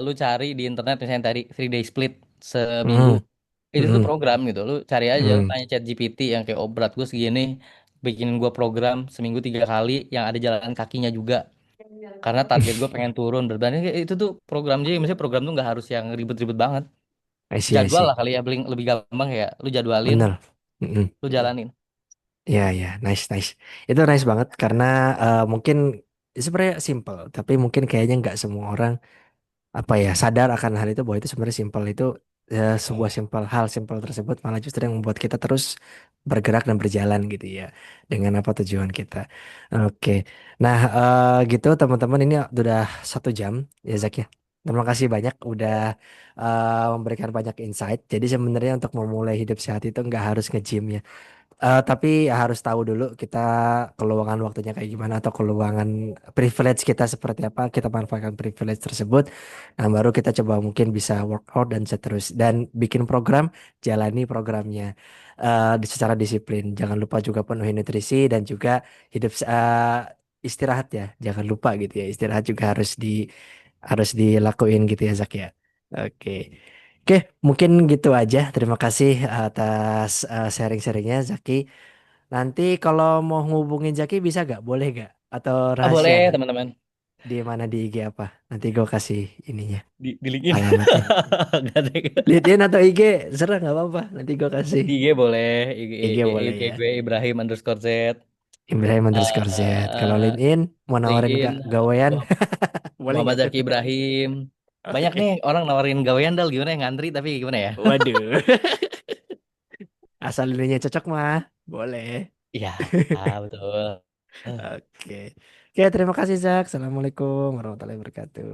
lu cari di internet misalnya tadi 3 day split seminggu. Mhm. Itu tuh Mhm. program gitu. Lu cari aja, lu Mhm. tanya chat GPT yang kayak oh berat gue segini, bikinin gue program seminggu 3 kali yang ada jalan kakinya juga. Karena target gue pengen turun berat badan. Itu tuh program jadi misalnya program tuh nggak harus yang ribet-ribet banget. I see, I Jadwal lah see. kali ya, paling lebih gampang ya. Lu jadwalin, Bener. Mhm. lu jalanin. Ya, ya, nice, nice. Itu nice banget karena mungkin sebenarnya simple, tapi mungkin kayaknya nggak semua orang apa ya sadar akan hal itu bahwa itu sebenarnya simpel itu sebuah simpel hal simpel tersebut malah justru yang membuat kita terus bergerak dan berjalan gitu ya dengan apa tujuan kita. Oke, nah gitu teman-teman ini udah 1 jam ya Zak ya. Terima kasih banyak udah memberikan banyak insight. Jadi sebenarnya untuk memulai hidup sehat itu nggak harus nge-gym ya. Tapi ya harus tahu dulu kita keluangan waktunya kayak gimana atau keluangan privilege kita seperti apa. Kita manfaatkan privilege tersebut. Nah, baru kita coba mungkin bisa workout dan seterus dan bikin program, jalani programnya secara disiplin. Jangan lupa juga penuhi nutrisi dan juga hidup istirahat ya. Jangan lupa gitu ya. Istirahat juga harus dilakuin gitu ya Zak ya. Oke. Oke, mungkin gitu aja. Terima kasih atas sharing-sharingnya Zaki. Nanti kalau mau ngubungin Zaki bisa gak? Boleh gak? Atau Ah boleh rahasia nih? teman-teman. Di mana di IG apa? Nanti gue kasih ininya, Di LinkedIn. alamatnya. Gak ada. LinkedIn atau IG, serah nggak apa-apa. Nanti gue kasih. Di IG boleh, IG boleh IG ya. gue Ibrahim underscore Z. Ibrahim underscore Z. Kalau Eh, LinkedIn mau nawarin LinkedIn gawean, boleh Muhammad nggak tuh? Zaki Ibrahim. Banyak nih Oke. orang nawarin gawean dal gimana ya ngantri tapi gimana ya? Waduh. Asal ininya cocok mah, boleh. Iya, betul. Oke. Oke, terima kasih Zak. Assalamualaikum warahmatullahi wabarakatuh.